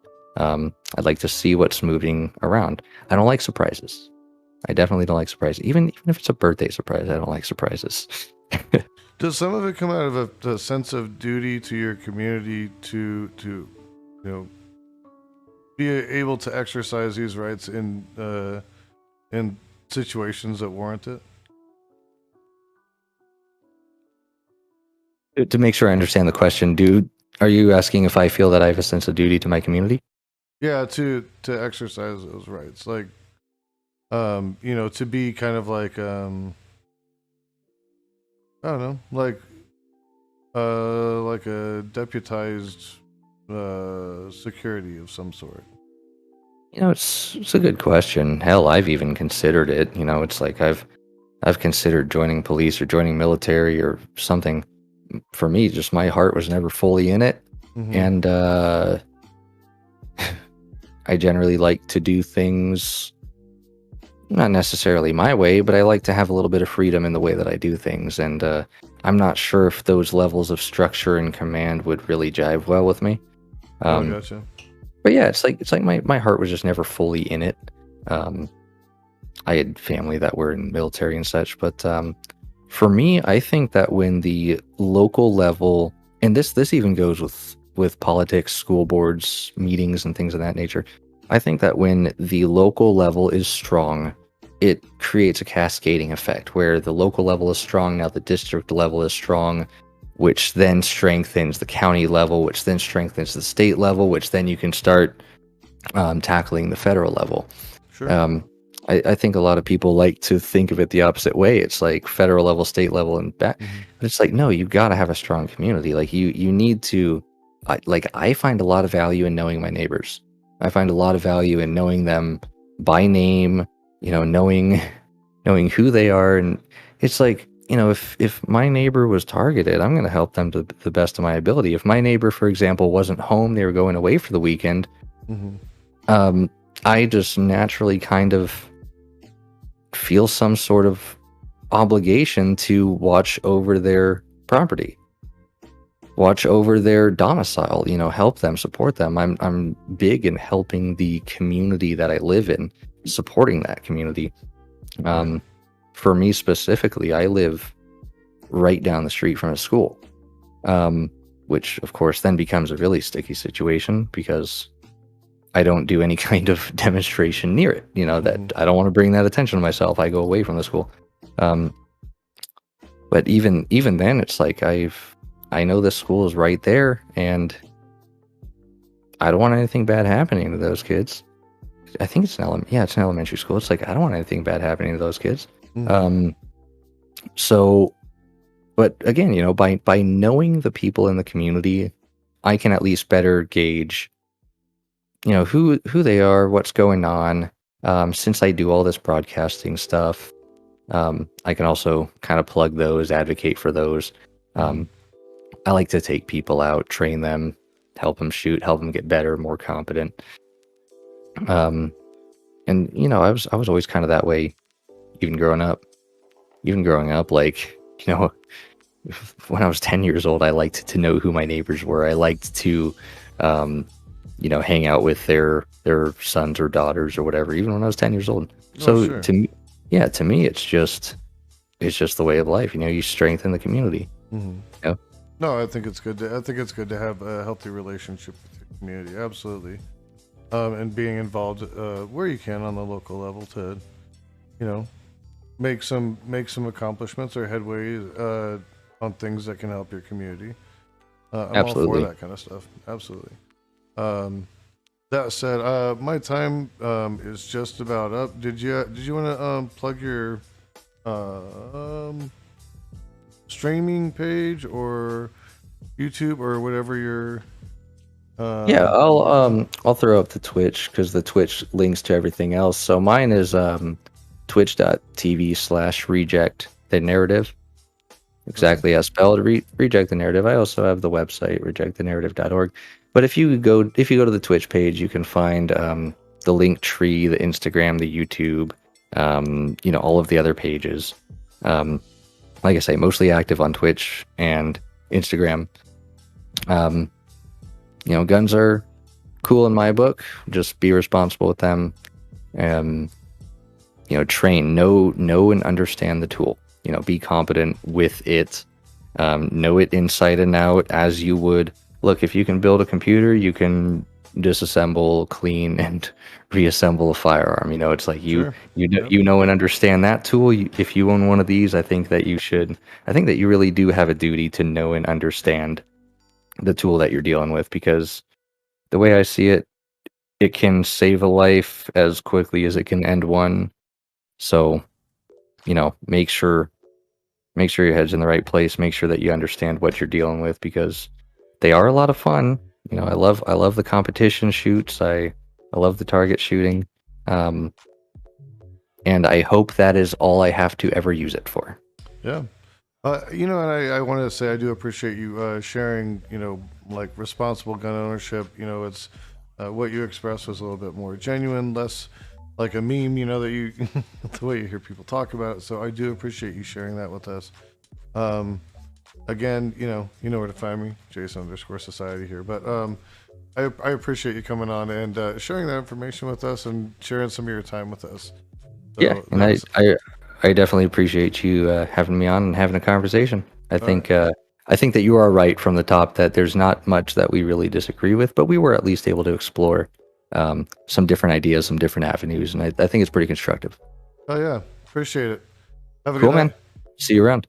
Speaker 1: see what's moving around. I don't like surprises. I definitely don't like surprises. Even if it's a birthday surprise, I don't like surprises.
Speaker 2: Does some of it come out of a sense of duty to your community to be able to exercise these rights in situations that warrant it?
Speaker 1: To make sure I understand the question, dude, are you asking if I feel that I have a sense of duty to my community?
Speaker 2: Yeah, to exercise those rights, like to be kind of like I don't know, like a deputized security of some sort.
Speaker 1: It's a good question. Hell, I've even considered it. It's like I've considered joining police or joining military or something. For me, just my heart was never fully in it,
Speaker 2: Hmm.
Speaker 1: and I generally like to do things not necessarily my way, but I like to have a little bit of freedom in the way that I do things, and I'm not sure if those levels of structure and command would really jive well with me.
Speaker 2: Oh,
Speaker 1: Um,
Speaker 2: gotcha.
Speaker 1: but yeah, it's like my heart was just never fully in it. Um, I had family that were in military and such, but for me, I think that when the local level, and this even goes with politics, school boards, meetings, and things of that nature, I think that when the local level is strong, it creates a cascading effect where the local level is strong, now the district level is strong, which then strengthens the county level, which then strengthens the state level, which then you can start tackling the federal level.
Speaker 2: Sure.
Speaker 1: Um, I think a lot of people like to think of it the opposite way. It's like federal level, state level, and back.
Speaker 2: Hmm.
Speaker 1: But it's like, no, you got to have a strong community. Like you need to. I find a lot of value in knowing my neighbors. I find a lot of value in knowing them by name. Knowing who they are, and it's like, if my neighbor was targeted, I'm going to help them to the best of my ability. If my neighbor, for example, wasn't home, they were going away for the weekend.
Speaker 2: Hmm.
Speaker 1: Um, I just naturally kind of feel some sort of obligation to watch over their property, watch over their domicile, help them, support them. I'm big in helping the community that I live in, supporting that community.
Speaker 2: Right.
Speaker 1: For me specifically, I live right down the street from a school, which of course then becomes a really sticky situation because I don't do any kind of demonstration near it. That
Speaker 2: Hmm.
Speaker 1: I don't want to bring that attention to myself. I go away from the school. Um, but even then, it's like I know this school is right there, and I don't want anything bad happening to those kids. I think it's it's an elementary school. It's like I don't want anything bad happening to those kids.
Speaker 2: Hmm.
Speaker 1: Um, so, but again, by knowing the people in the community, I can at least better gauge, who they are, what's going on. Since I do all this broadcasting stuff, I can also kind of plug those, advocate for those.
Speaker 2: Hmm.
Speaker 1: Um, I like to take people out, train them, help them shoot, help them get better, more competent. Um, and I was always kind of that way, even growing up. Even growing up, like, when I was 10 years old, I liked to know who my neighbors were. I liked to, um, hang out with their sons or daughters or whatever, even when I was 10 years old.
Speaker 2: Oh,
Speaker 1: So
Speaker 2: sure.
Speaker 1: to me, it's just the way of life. You strengthen the community.
Speaker 2: Hmm.
Speaker 1: You know?
Speaker 2: No, I think it's good. I think it's good to have a healthy relationship with your community. Absolutely. And being involved where you can on the local level to, you know, make some accomplishments or headway on things that can help your community. I'm all for
Speaker 1: Absolutely.
Speaker 2: that kind of stuff. Absolutely. Um, that said, my time is just about up. Did you want to plug your um, streaming page or YouTube or whatever your
Speaker 1: Yeah, I'll
Speaker 2: your thing?
Speaker 1: I'll throw up the Twitch because the Twitch links to everything else. So mine is twitch.tv/reject the narrative.
Speaker 2: Okay.
Speaker 1: Exactly as spelled. Reject the narrative. I also have the website rejectthenarrative.org. But if you go to the Twitch page, you can find the link tree, the Instagram, the YouTube, all of the other pages. Um, like I say, mostly active on Twitch and Instagram. Um, guns are cool in my book. Just be responsible with them. Um, train, know and understand the tool. Be competent with it. Know it inside and out as you would. Look, if you can build a computer, you can disassemble, clean, and reassemble a firearm. It's like you
Speaker 2: Sure.
Speaker 1: you know,
Speaker 2: Yep.
Speaker 1: you know and understand that tool. If you own one of these, I think that you really do have a duty to know and understand the tool that you're dealing with, because the way I see it, it can save a life as quickly as it can end one. So, make sure your head's in the right place. Make sure that you understand what you're dealing with, because they are a lot of fun. I love the competition shoots. I love the target shooting. Um, and I hope that is all I have to ever use it for.
Speaker 2: Yeah. And I want to say I do appreciate you sharing, like responsible gun ownership. It's what you expressed was a little bit more genuine, less like a meme, that you, the way you hear people talk about it. So I do appreciate you sharing that with us. Um, Again, you know where to find me, Jason_society here. But I appreciate you coming on and sharing that information with us and sharing some of your time with us.
Speaker 1: Yeah,
Speaker 2: So
Speaker 1: and
Speaker 2: that was,
Speaker 1: I definitely appreciate you having me on and having a conversation. I
Speaker 2: uh,
Speaker 1: think uh, I think that you are right from the top that there's not much that we really disagree with, but we were at least able to explore some different ideas, some different avenues, and I think it's pretty constructive.
Speaker 2: oh yeah, appreciate it. Have a good
Speaker 1: Cool,
Speaker 2: night.
Speaker 1: man. See you around.